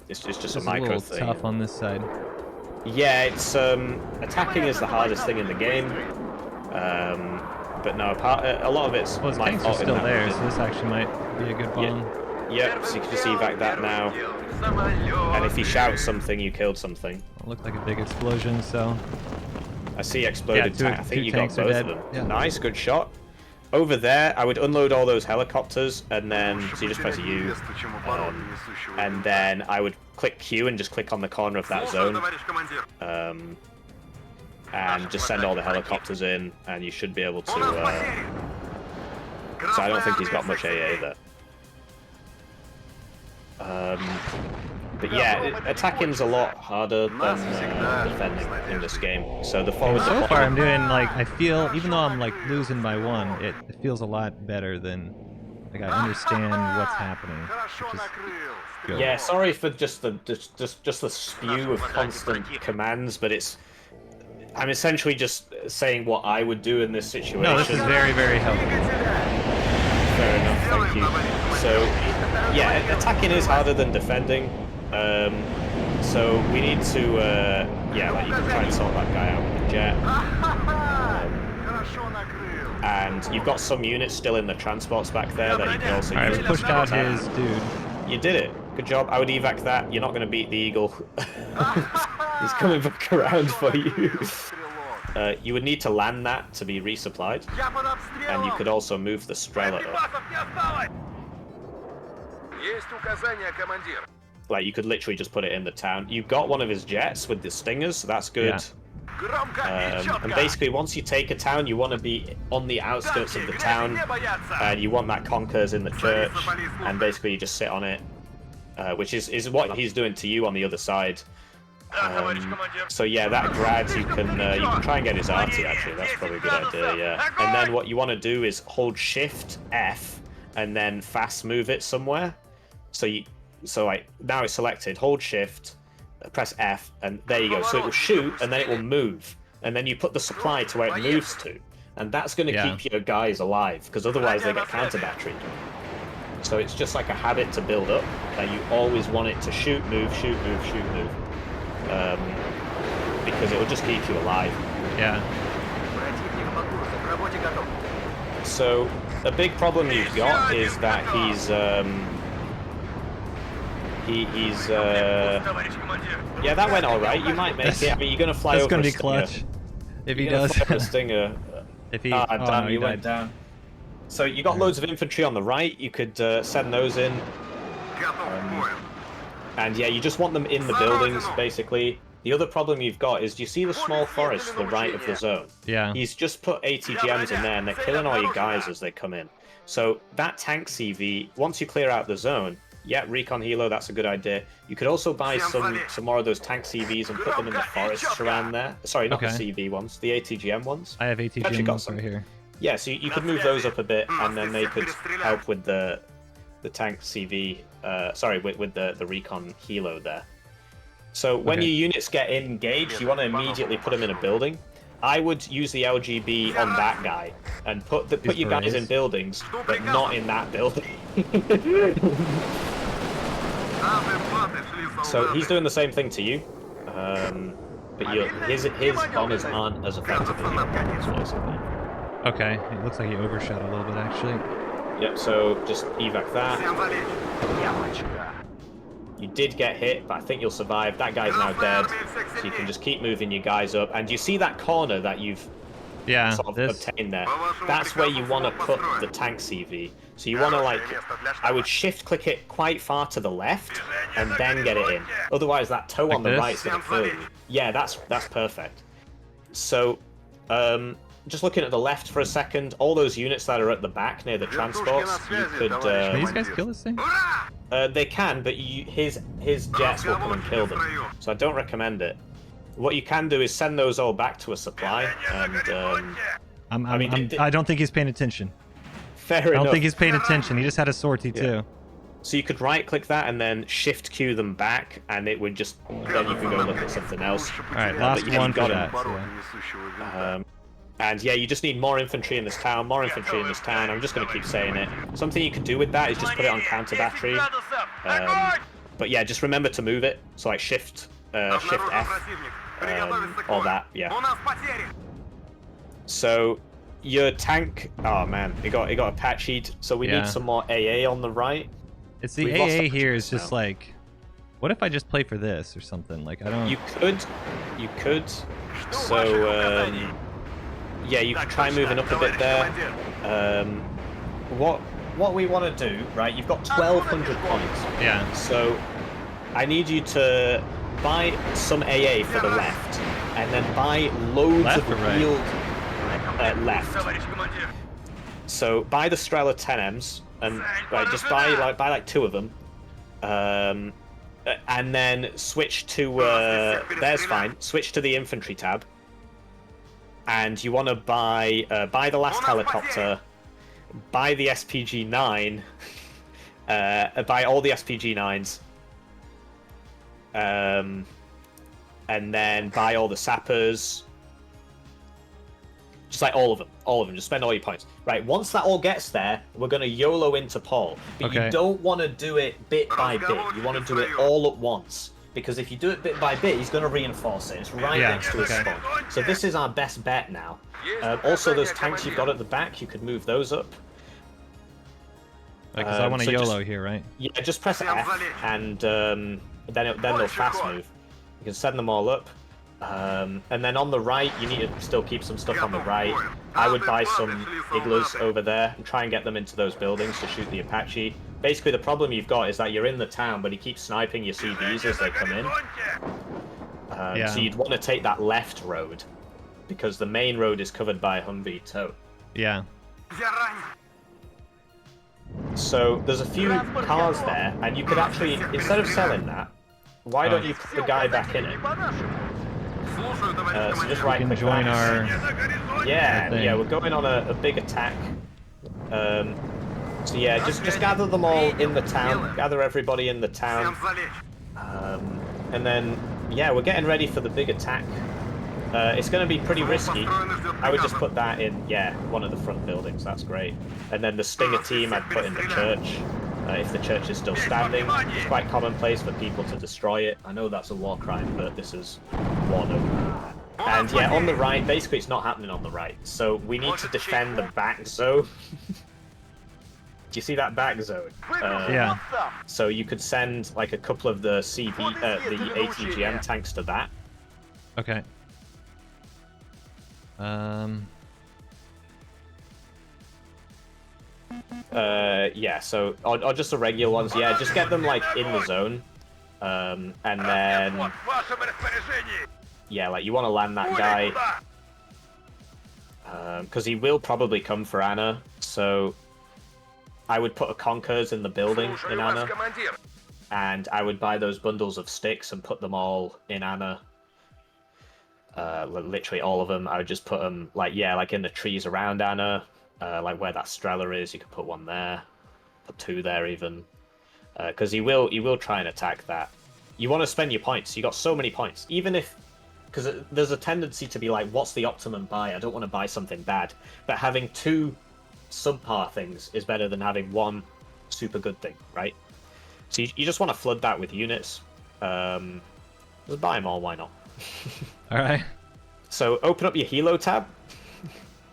it's just a micro little thing. Tough on this side. Yeah, it's attacking is the hardest thing in the game. But no, a lot of it's well, his my tanks fault are still in that there, region. so this actually might be a good bomb. Yep, so you can just evac that now. And if he shouts something, you killed something. It looked like a big explosion, so... I see exploded tank. I think you got both of them. Yeah. Nice, good shot. Over there, I would unload all those helicopters, and then, so you just press U, and then I would click Q and just click on the corner of that zone, and just send all the helicopters in, and you should be able to, so I don't think he's got much AA there. But yeah, attacking's a lot harder than defending in this game. So the forward. So far, I'm doing like I feel, even though I'm like losing by 1, it feels a lot better than like I understand what's happening. Which is good. Yeah, sorry for just the spew of constant commands, but I'm essentially just saying what I would do in this situation. No, this is very, very helpful. Fair enough, thank you. So yeah, attacking is harder than defending. So we need to, yeah, like you can try and sort that guy out with the jet. And you've got some units still in the transports back there that you can also use. Alright, we pushed out his dude. You did it. Good job. I would evac that. You're not going to beat the Eagle. He's coming back around for you. You would need to land that to be resupplied. And you could also move the Strela up. Like, you could literally just put it in the town. You've got one of his jets with the stingers, so that's good. Yeah. And basically, once you take a town, you want to be on the outskirts of the town, and you want that Conkers in the church, and basically you just sit on it, which is what he's doing to you on the other side. So yeah, that grad, you can try and get his arty, actually. That's probably a good idea, yeah. And then what you want to do is hold Shift F, and then fast move it somewhere. So like now it's selected, hold Shift, press F, and there you go. So it will shoot, and then it will move, and then you put the supply to where it moves to, and that's going to keep your guys alive, because otherwise they get counter battery. So it's just like a habit to build up, that you always want it to shoot, move, shoot, move, shoot, move. Because it will just keep you alive. Yeah. So a big problem you've got is that yeah, that went all right. You might make it. I mean, you're gonna fly over. That's gonna be clutch if he does. Stinger. If he, damn, no, you went down. So you got loads of infantry on the right. You could send those in. And yeah, you just want them in the buildings, basically. The other problem you've got is, do you see the small forest to the right of the zone? Yeah. He's just put ATGMs in there, and they're killing all your guys as they come in. So that tank CV, once you clear out the zone, yeah, recon helo, that's a good idea. You could also buy some more of those tank CVs and put them in the forests around there. Sorry, not the CV ones, the ATGM ones. I have ATGM ones right here. Yeah, so you could move those up a bit, and then they could help with the tank CV. Sorry, with the recon helo there. So when your units get engaged, you want to immediately put them in a building. I would use the LGB on that guy and put your guys in buildings, but not in that building. So he's doing the same thing to you, but his bombers aren't as effective as your bombers, basically. Okay, it looks like he overshot a little bit, actually. Yep, so just evac that. You did get hit, but I think you'll survive. That guy's now dead, so you can just keep moving your guys up. And you see that corner that you've sort of obtained there? That's where you want to put the tank CV. So you want to, like, I would shift-click it quite far to the left, and then get it in. Otherwise, that toe on the right is going to kill you. Yeah, that's perfect. So, just looking at the left for a second, all those units that are at the back near the transports, you could... Can these guys kill this thing? They can, but his jets will come and kill them, so I don't recommend it. What you can do is send those all back to a supply, and I don't think he's paying attention. Fair enough. I don't think he's paying attention. He just had a sortie too. So you could right-click that and then shift-Q them back, and it would just then you can go look at something else. All right, last one for that. And yeah, you just need more infantry in this town, more infantry in this town. I'm just going to keep saying it. Something you could do with that is just put it on counter battery. But yeah, just remember to move it. So like Shift F, all that, yeah. So your tank, oh man, it got Apache'd. So we need some more AA on the right. It's the AA here is just like, what if I just play for this or something? Like I don't. You could. So yeah, you can try moving up a bit there. What we want to do, right? You've got 1,200 points. Yeah. So I need you to buy some AA for the left, and then buy loads of wheeled left. So buy the Strela 10Ms, and just buy like 2 of them, and then switch to there's fine. Switch to the infantry tab. And you want to buy the last helicopter, buy the SPG-9, buy all the SPG-9s, and then buy all the sappers, just like all of them, just spend all your points. Right, once that all gets there, we're going to YOLO into Paul, but you don't want to do it bit by bit, you want to do it all at once. Because if you do it bit by bit, he's going to reinforce it. It's right next to his spawn. So this is our best bet now. Also, those tanks you've got at the back, you could move those up. Because I want to YOLO here, right? Yeah, just press F, and then they'll fast move. You can send them all up. And then on the right, you need to still keep some stuff on the right. I would buy some Iglas over there and try and get them into those buildings to shoot the Apache. Basically, the problem you've got is that you're in the town, but he keeps sniping your CVs as they come in. So you'd want to take that left road, because the main road is covered by Humvee tow. Yeah. So there's a few cars there, and you could actually, instead of selling that, why don't you put the guy back in it? So just right click join our... Yeah, we're going on a big attack. So yeah, just gather them all in the town. Gather everybody in the town. And then, yeah, we're getting ready for the big attack. It's going to be pretty risky. I would just put that in, yeah, one of the front buildings. That's great. And then the Stinger team I'd put in the church. If the church is still standing, it's quite commonplace for people to destroy it. I know that's a war crime, but this is WARNO. And yeah, on the right, basically it's not happening on the right. So we need to defend the back zone. Do you see that back zone? Yeah. So you could send like a couple of the the ATGM tanks to that. Okay. Yeah, so or just the regular ones. Yeah, just get them like in the zone, and then yeah, like you want to land that guy because he will probably come for Anna. So I would put a Conkers in the building in Anna, and I would buy those bundles of sticks and put them all in Anna. Literally all of them. I would just put them like in the trees around Anna. Like where that Strela is, you could put one there, put two there even, because he will try and attack that. You want to spend your points. You got so many points, even if, because there's a tendency to be like, what's the optimum buy? I don't want to buy something bad, but having two subpar things is better than having one super good thing, right? So you just want to flood that with units. Just buy them all, why not? All right. So open up your Helo tab.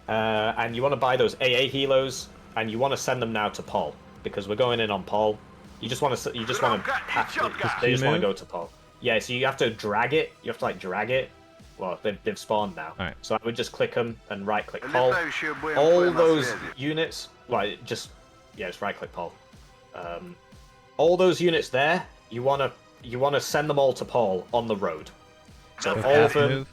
And you want to buy those AA helos, and you want to send them now to Paul because we're going in on Paul. You just want to they just want to go to Paul. Yeah, so you have to drag it. You have to like drag it. Well, they've spawned now. All right. So I would just click them and right click Paul. All those units, just right click Paul. All those units there, you want to send them all to Paul on the road. So all of them. Move.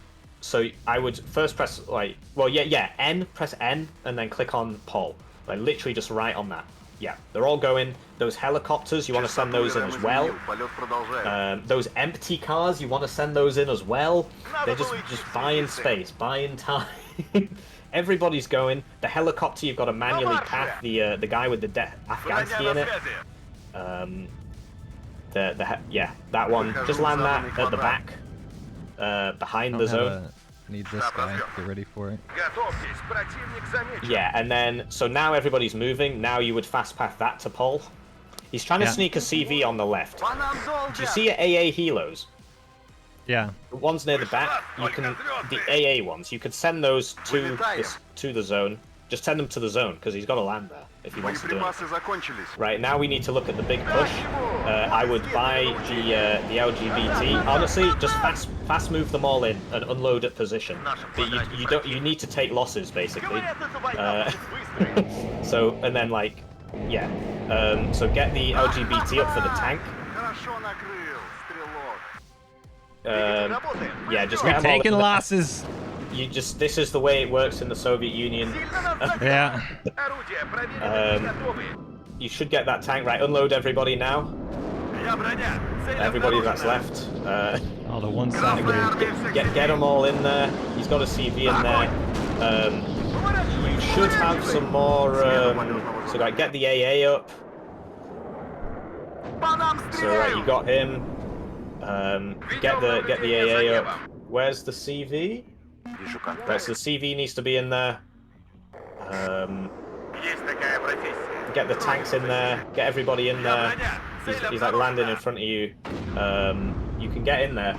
So I would first press N, press N, and then click on Paul. Like literally just right on that. Yeah, they're all going. Those helicopters, you want to send those in as well. Those empty cars, you want to send those in as well. They're just buying space, buying time. Everybody's going. The helicopter, you've got to manually path the guy with the Afghansky in it. That one. Just land that at the back. Behind the zone. Need this guy. Get ready for it. Yeah, and then so now everybody's moving. Now you would fast path that to Paul. He's trying to sneak a CV on the left. Do you see your AA helos? Yeah. The ones near the back. You can the AA ones. You could send those to the zone. Just send them to the zone because he's got to land there if he wants to do it. Right, now we need to look at the big push. I would buy the LGBT. Honestly, just fast move them all in and unload at position. But you need to take losses basically. So and then so get the LGBT up for the tank. Just we're taking losses. This is the way it works in the Soviet Union. Yeah. You should get that tank right. Unload everybody now. Everybody that's left. Oh, the one side. Get them all in there. He's got a CV in there. You should have some more. So get the AA up. So you got him. Get the AA up. Where's the CV? Right, so the CV needs to be in there. Get the tanks in there. Get everybody in there. He's like landing in front of you. You can get in there.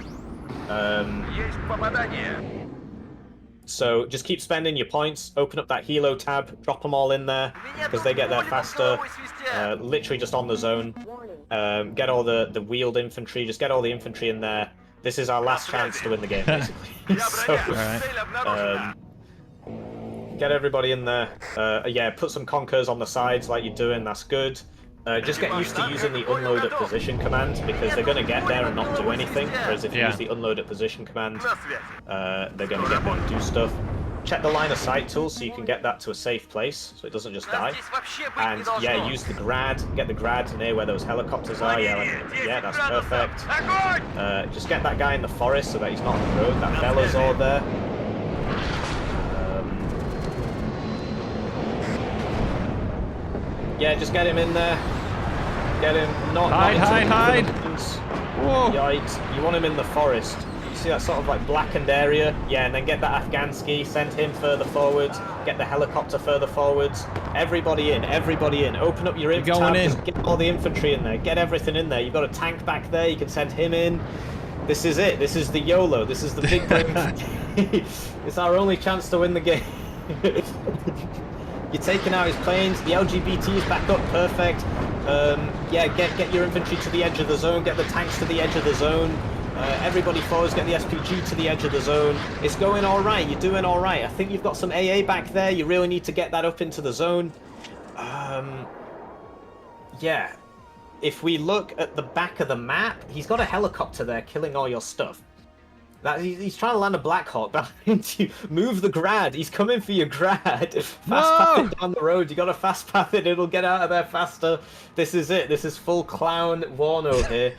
So just keep spending your points. Open up that Helo tab. Drop them all in there because they get there faster. Literally just on the zone. Get all the wheeled infantry. Just get all the infantry in there. This is our last chance to win the game, basically. So, get everybody in there. Put some Conkers on the sides like you're doing. That's good. Just get used to using the unload at position command because they're going to get there and not do anything. Whereas if you use the unload at position command, they're going to get there and do stuff. Check the line of sight tool so you can get that to a safe place so it doesn't just die. And use the grad. Get the grad near where those helicopters are. Yeah, that's perfect. Just get that guy in the forest so that he's not on the road. That Velazor there. Just get him in there. Get him. Hide. Whoa. You want him in the forest. You see that sort of like blackened area? Yeah, and then get that Afghansky, send him further forwards, get the helicopter further forwards. Everybody in, everybody in. Open up your inf tab, just get all the infantry in there, get everything in there. You've got a tank back there, you can send him in. This is it, this is the YOLO, this is the big brain. It's our only chance to win the game. You're taking out his planes, the LGBT is back up, perfect. Yeah, get your infantry to the edge of the zone, get the tanks to the edge of the zone. Everybody forwards, get the SPG to the edge of the zone. It's going all right, you're doing all right. I think you've got some AA back there, you really need to get that up into the zone. Yeah, if we look at the back of the map, he's got a helicopter there killing all your stuff. He's trying to land a Black Hawk behind you. Move the grad. He's coming for your grad. Fast path it down the road. You got to fast path it. It'll get out of there faster. This is it. This is full clown Warno here.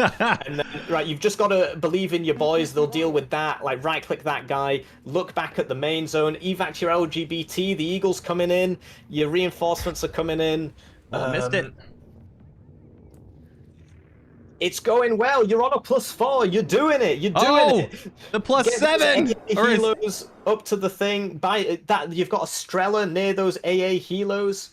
And then, right, you've just got to believe in your boys. They'll deal with that. Like, right-click that guy. Look back at the main zone. Evac your LGBT. The Eagle's coming in. Your reinforcements are coming in. Oh, missed it. It's going well. You're on a +4. You're doing it. You're doing it. The +7. Helos up to the thing. By that, you've got a Strela near those AA helos.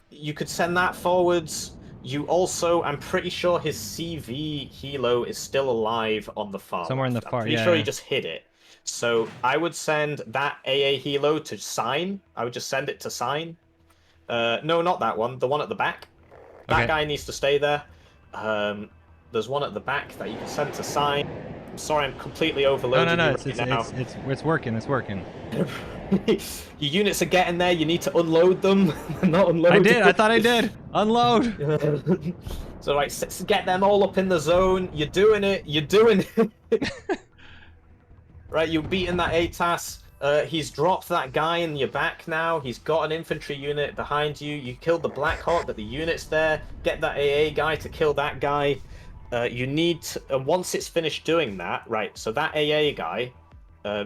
You could send that forwards. You also, I'm pretty sure his CV helo is still alive on the far. Somewhere left. in the far. I'm pretty sure he just hit it. So I would send that AA helo to sign. I would just send it to sign. No, not that one. The one at the back. That guy needs to stay there. There's one at the back that you can send to sign. I'm sorry, I'm completely overloaded. No, it's working. It's working. Your units are getting there. You need to unload them. Not unload. I did. I thought I did. Unload. So like, get them all up in the zone. You're doing it. You're doing it. Right, you're beating that ATAS. He's dropped that guy in your back now. He's got an infantry unit behind you. You killed the Black Hawk, but the unit's there. Get that AA guy to kill that guy. You need to, once it's finished doing that, right, so that AA guy,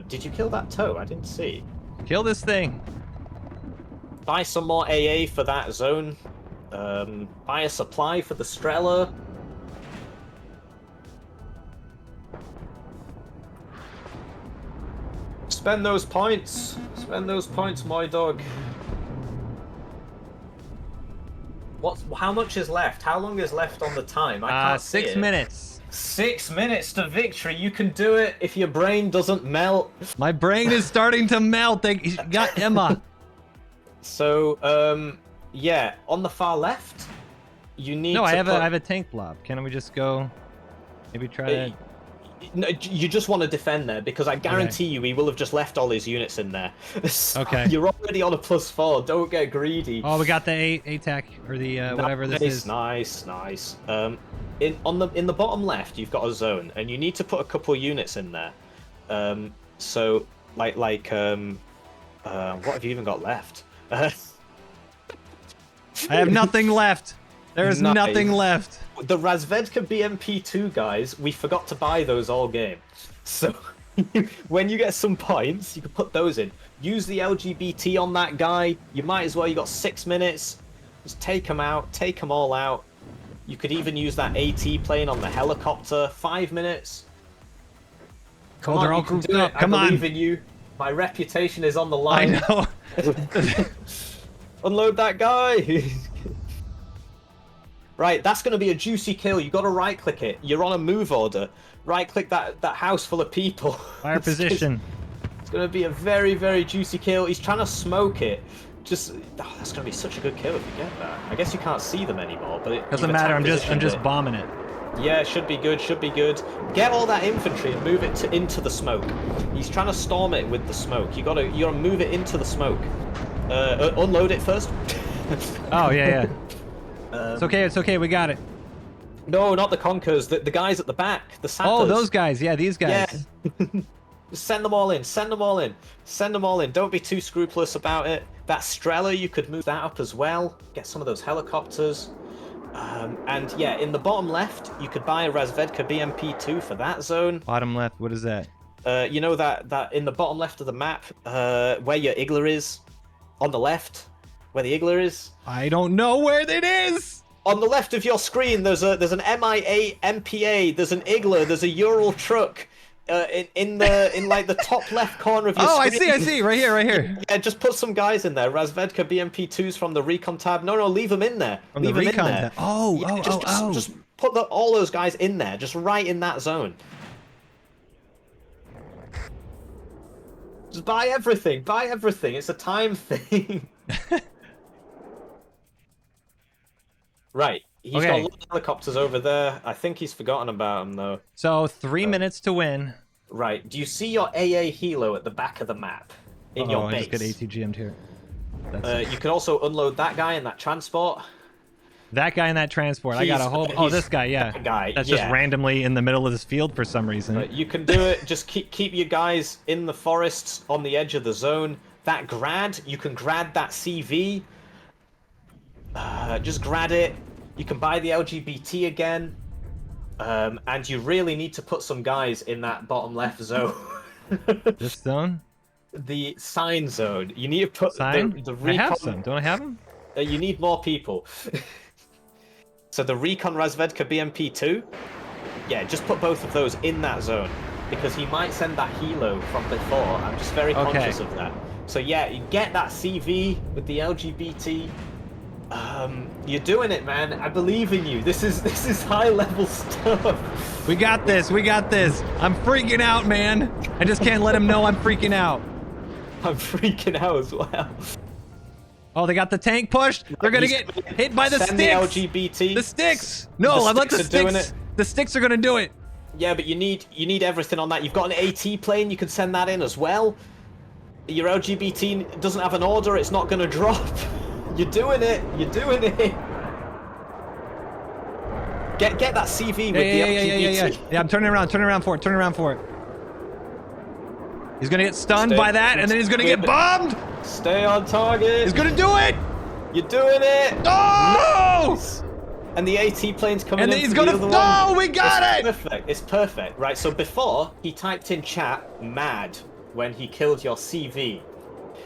did you kill that TOW? I didn't see. Kill this thing. Buy some more AA for that zone. Buy a supply for the Strela. Spend those points. Spend those points, MoiDawg. How much is left? How long is left on the time? I can't see 6 minutes. 6 minutes to victory. You can do it if your brain doesn't melt. My brain is starting to melt. They got Emma. So, yeah, on the far left, you need. No, I have a tank blob. Can we just go? Maybe try to. No, you just want to defend there because I guarantee you he will have just left all his units in there. So okay. You're already on a +4. Don't get greedy. Oh, we got the ATAC or the whatever this is. Nice. In the bottom left, you've got a zone, and you need to put a couple units in there. So what have you even got left? I have nothing left. There is nothing left. The Razvedka BMP2 guys, we forgot to buy those all game. So when you get some points, you can put those in. Use the LGBT on that guy. You might as well. You got 6 minutes. Just take them out. Take them all out. You could even use that AT plane on the helicopter. 5 minutes. Come on, they're all you can grouped do up. it. Come on. I believe in you. My reputation is on the line. I know. Unload that guy. Right, that's going to be a juicy kill. You got to right-click it. You're on a move order. Right-click that house full of people. Fire position. It's going to be a very, very juicy kill. He's trying to smoke it. Just, that's going to be such a good kill if you get that. I guess you can't see them anymore, but it doesn't matter. I'm just bombing it. Yeah, should be good. Should be good. Get all that infantry and move it into the smoke. He's trying to storm it with the smoke. You gotta move it into the smoke. Unload it first. Oh yeah. It's okay, we got it. No, not the Conkers, the guys at the back, the sappers. Oh, those guys, yeah, these guys. Yeah. Send them all in, send them all in, send them all in. Don't be too scrupulous about it. That Strela, you could move that up as well. Get some of those helicopters. And yeah, in the bottom left, you could buy a Razvedka BMP2 for that zone. Bottom left, what is that? You know that in the bottom left of the map, where your Igler is? On the left? Where the Igler is? I don't know where it is! On the left of your screen, there's an MI8 MPA, there's an Igla, there's a Ural truck. In like the top left corner of your screen. I see, right here. Yeah, just put some guys in there. Razvedka BMP2s from the recon tab. No, leave them in there. From leave the them recon in there. tab. Oh, Yeah, just put all those guys in there, just right in that zone. Just buy everything. Buy everything. It's a time thing. Right. He's got a lot of helicopters over there. I think he's forgotten about them, though. So 3 minutes to win. Right. Do you see your AA helo at the back of the map? In your base? I just get ATGM'd here. You can also unload that guy in that transport. That guy in that transport. I got a whole... Oh, this guy, yeah. That guy, That's just randomly in the middle of this field for some reason. Right, you can do it. Just keep your guys in the forests on the edge of the zone. That grad, you can grad that CV. Just grad it. You can buy the LGBT again. And you really need to put some guys in that bottom left zone. This zone? The sign zone. You need to put the recon... I have some. Don't I have them? You need more people. So the recon Razvedka BMP2, yeah, just put both of those in that zone because he might send that helo from before. I'm just very conscious of that. So yeah, you get that CV with the LGBT. You're doing it, man. I believe in you. This is high level stuff. We got this. We got this. I'm freaking out, man. I just can't let him know I'm freaking out. I'm freaking out as well. Oh, they got the tank pushed. They're gonna get hit by the sticks. The LGBT. The sticks. No, I let the sticks. The sticks are gonna do it. Yeah, but you need everything on that. You've got an AT plane. You can send that in as well. Your LGBT doesn't have an order. It's not gonna drop. You're doing it. You're doing it. Get that CV with the LGBT. Yeah, I'm turning around for it. He's gonna get stunned by that, and then he's gonna get bombed. Stay on target. He's gonna do it. You're doing it. Oh! Nice. And the AT plane's coming in. And then he's gonna. No, we got it. Perfect. It's perfect. Right. So before he typed in chat "mad" when he killed your CV.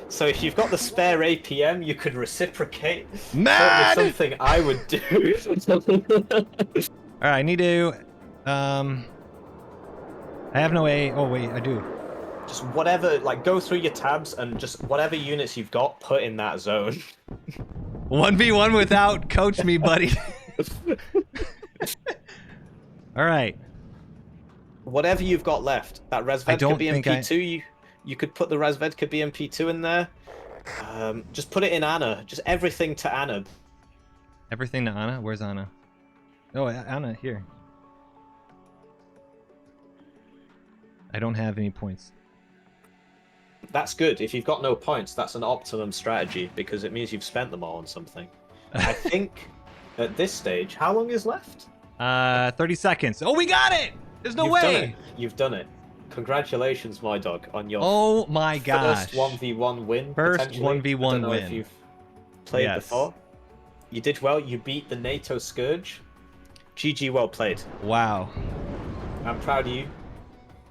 So if you've got the spare APM, you could reciprocate. Mad. Something I would do. All right, I need to. I have no A. Oh wait, I do. Just whatever, like go through your tabs and just whatever units you've got, put in that zone. 1v1 without coach me, buddy. All right. Whatever you've got left, that Razvedka BMP2, you could put the Razvedka BMP2 in there. Just put it in Anna. Just everything to Anna. Everything to Anna? Where's Anna? Oh, Anna, here. I don't have any points. That's good. If you've got no points, that's an optimum strategy because it means you've spent them all on something. I think at this stage, how long is left? 30 seconds. Oh, we got it! There's no way! You've done it. Congratulations, MoiDawg, on your first 1v1 win. First 1v1 win. If you've played before. You did well. You beat the NATO Scourge. GG, well played. Wow. I'm proud of you.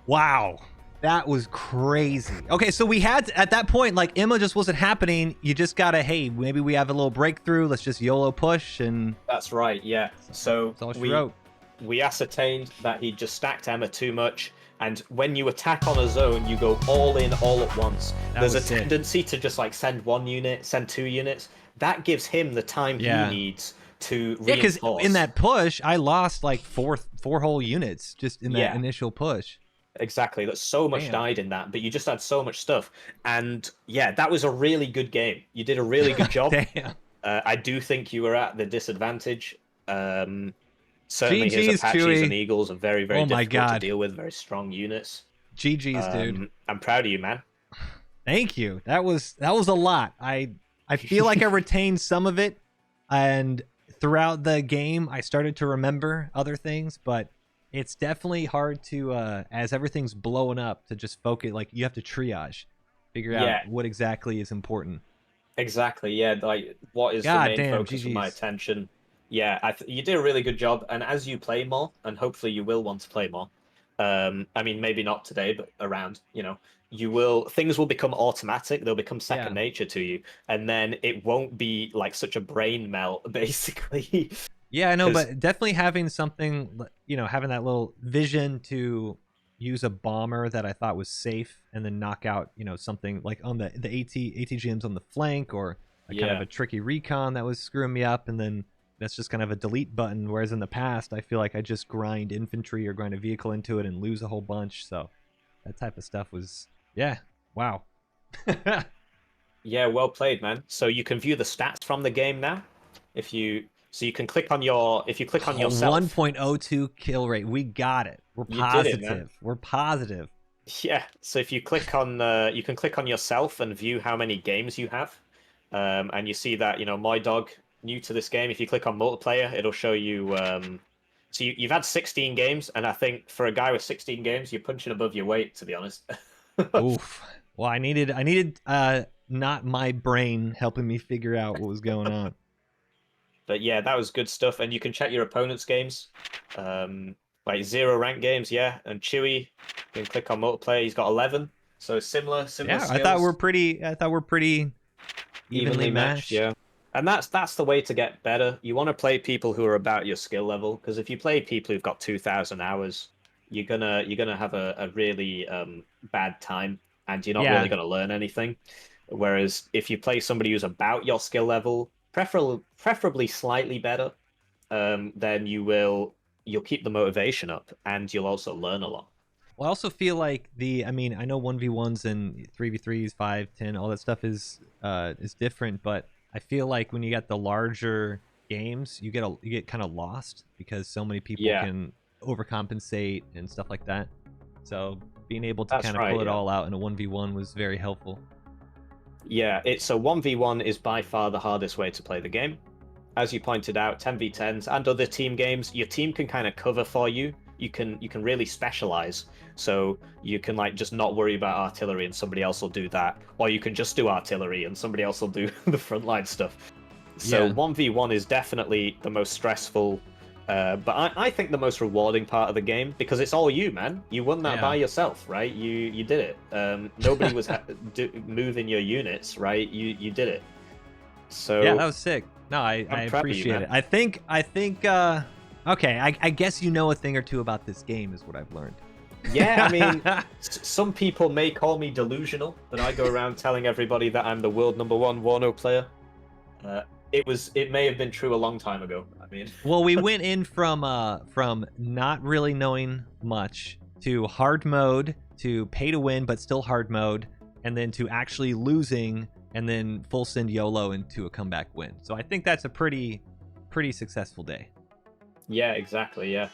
Wow. That was crazy. Okay, so we had, at that point, like, Emma just wasn't happening. You just gotta, hey, maybe we have a little breakthrough. Let's just YOLO push and... That's right, yeah. So that's all she wrote. We ascertained that he just stacked Emma too much. And when you attack on a zone, you go all in all at once. There's a tendency to just, like, send one unit, send 2 units. That gives him the time he needs to reinforce. Yeah, because in that push, I lost, like, four whole units just in that initial push. Exactly. That's so much died in that, but you just had so much stuff. And yeah, that was a really good game. You did a really good job. Damn. I do think you were at the disadvantage. Certainly his Apaches Chewy. and Eagles are very, very difficult to deal with. Very strong units. GG's, dude. I'm proud of you, man. Thank you. That was a lot. I feel like I retained some of it, and throughout the game, I started to remember other things, but it's definitely hard to, as everything's blowing up, to just focus. Like, you have to triage, figure out what exactly is important. Exactly, yeah. Like, what is the main focus of my attention? Yeah, you did a really good job. And as you play more, and hopefully you will want to play more, I mean, maybe not today, but around, you know, things will become automatic. They'll become second nature to you. And then it won't be like such a brain melt, basically. Yeah, I know, 'Cause- but definitely having something, you know, having that little vision to use a bomber that I thought was safe and then knock out, you know, something like on the ATGMs on the flank, or a kind of Yeah. a tricky recon that was screwing me up, and then that's just kind of a delete button. Whereas in the past, I feel like I just grind infantry or grind a vehicle into it and lose a whole bunch. So that type of stuff was, yeah, wow. Yeah, well played, man. So you can view the stats from the game now. So you can click on if you click on yourself. 1.02 kill rate. We got it. We're You did it, man. positive. We're positive. Yeah. So if you click on you can click on yourself and view how many games you have. And you see that, MoiDawg, new to this game. If you click on multiplayer, it'll show you so you've had 16 games, and I think for a guy with 16 games, you're punching above your weight, to be honest. Oof. Well, I needed not my brain helping me figure out what was going on. But yeah, that was good stuff. And you can check your opponent's games. Like 0 rank games, yeah. And Chewy, you can click on multiplayer. He's got 11. So similar Yeah, skills. I thought we're pretty evenly matched. Yeah. And that's the way to get better. You want to play people who are about your skill level, because if you play people who've got 2,000 hours, you're gonna have a really bad time, and you're not Yeah. really gonna learn anything. Whereas if you play somebody who's about your skill level, preferably slightly better, then you'll keep the motivation up, and you'll also learn a lot. Well, I also feel like I mean, I know 1v1s and 3v3s, 5, 10, all that stuff is different, but I feel like when you got the larger games, you get kind of lost because so many people Yeah. can overcompensate and stuff like that. So being able to That's kind of right, pull it yeah. all out in a 1v1 was very helpful. Yeah, it's a 1v1 is by far the hardest way to play the game. As you pointed out, 10v10s and other team games, your team can kind of cover for you. You can really specialize. So you can like just not worry about artillery and somebody else will do that. Or you can just do artillery and somebody else will do the frontline stuff. So Yeah. 1v1 is definitely the most stressful, but I think the most rewarding part of the game, because it's all you, man. You won that Yeah. by yourself, right? You did it. Nobody was moving your units, right? You did it. So Yeah, that was sick. No, I I'm proud of you, appreciate man. it. I think okay, I guess you know a thing or two about this game is what I've learned. Yeah, I mean, some people may call me delusional, but I go around telling everybody that I'm the world #1 WARNO player. It may have been true a long time ago. I mean, Well, we went in from not really knowing much to hard mode to pay to win but still hard mode, and then to actually losing and then full send YOLO into a comeback win. So I think that's a pretty successful day. yeah, exactly, yeah.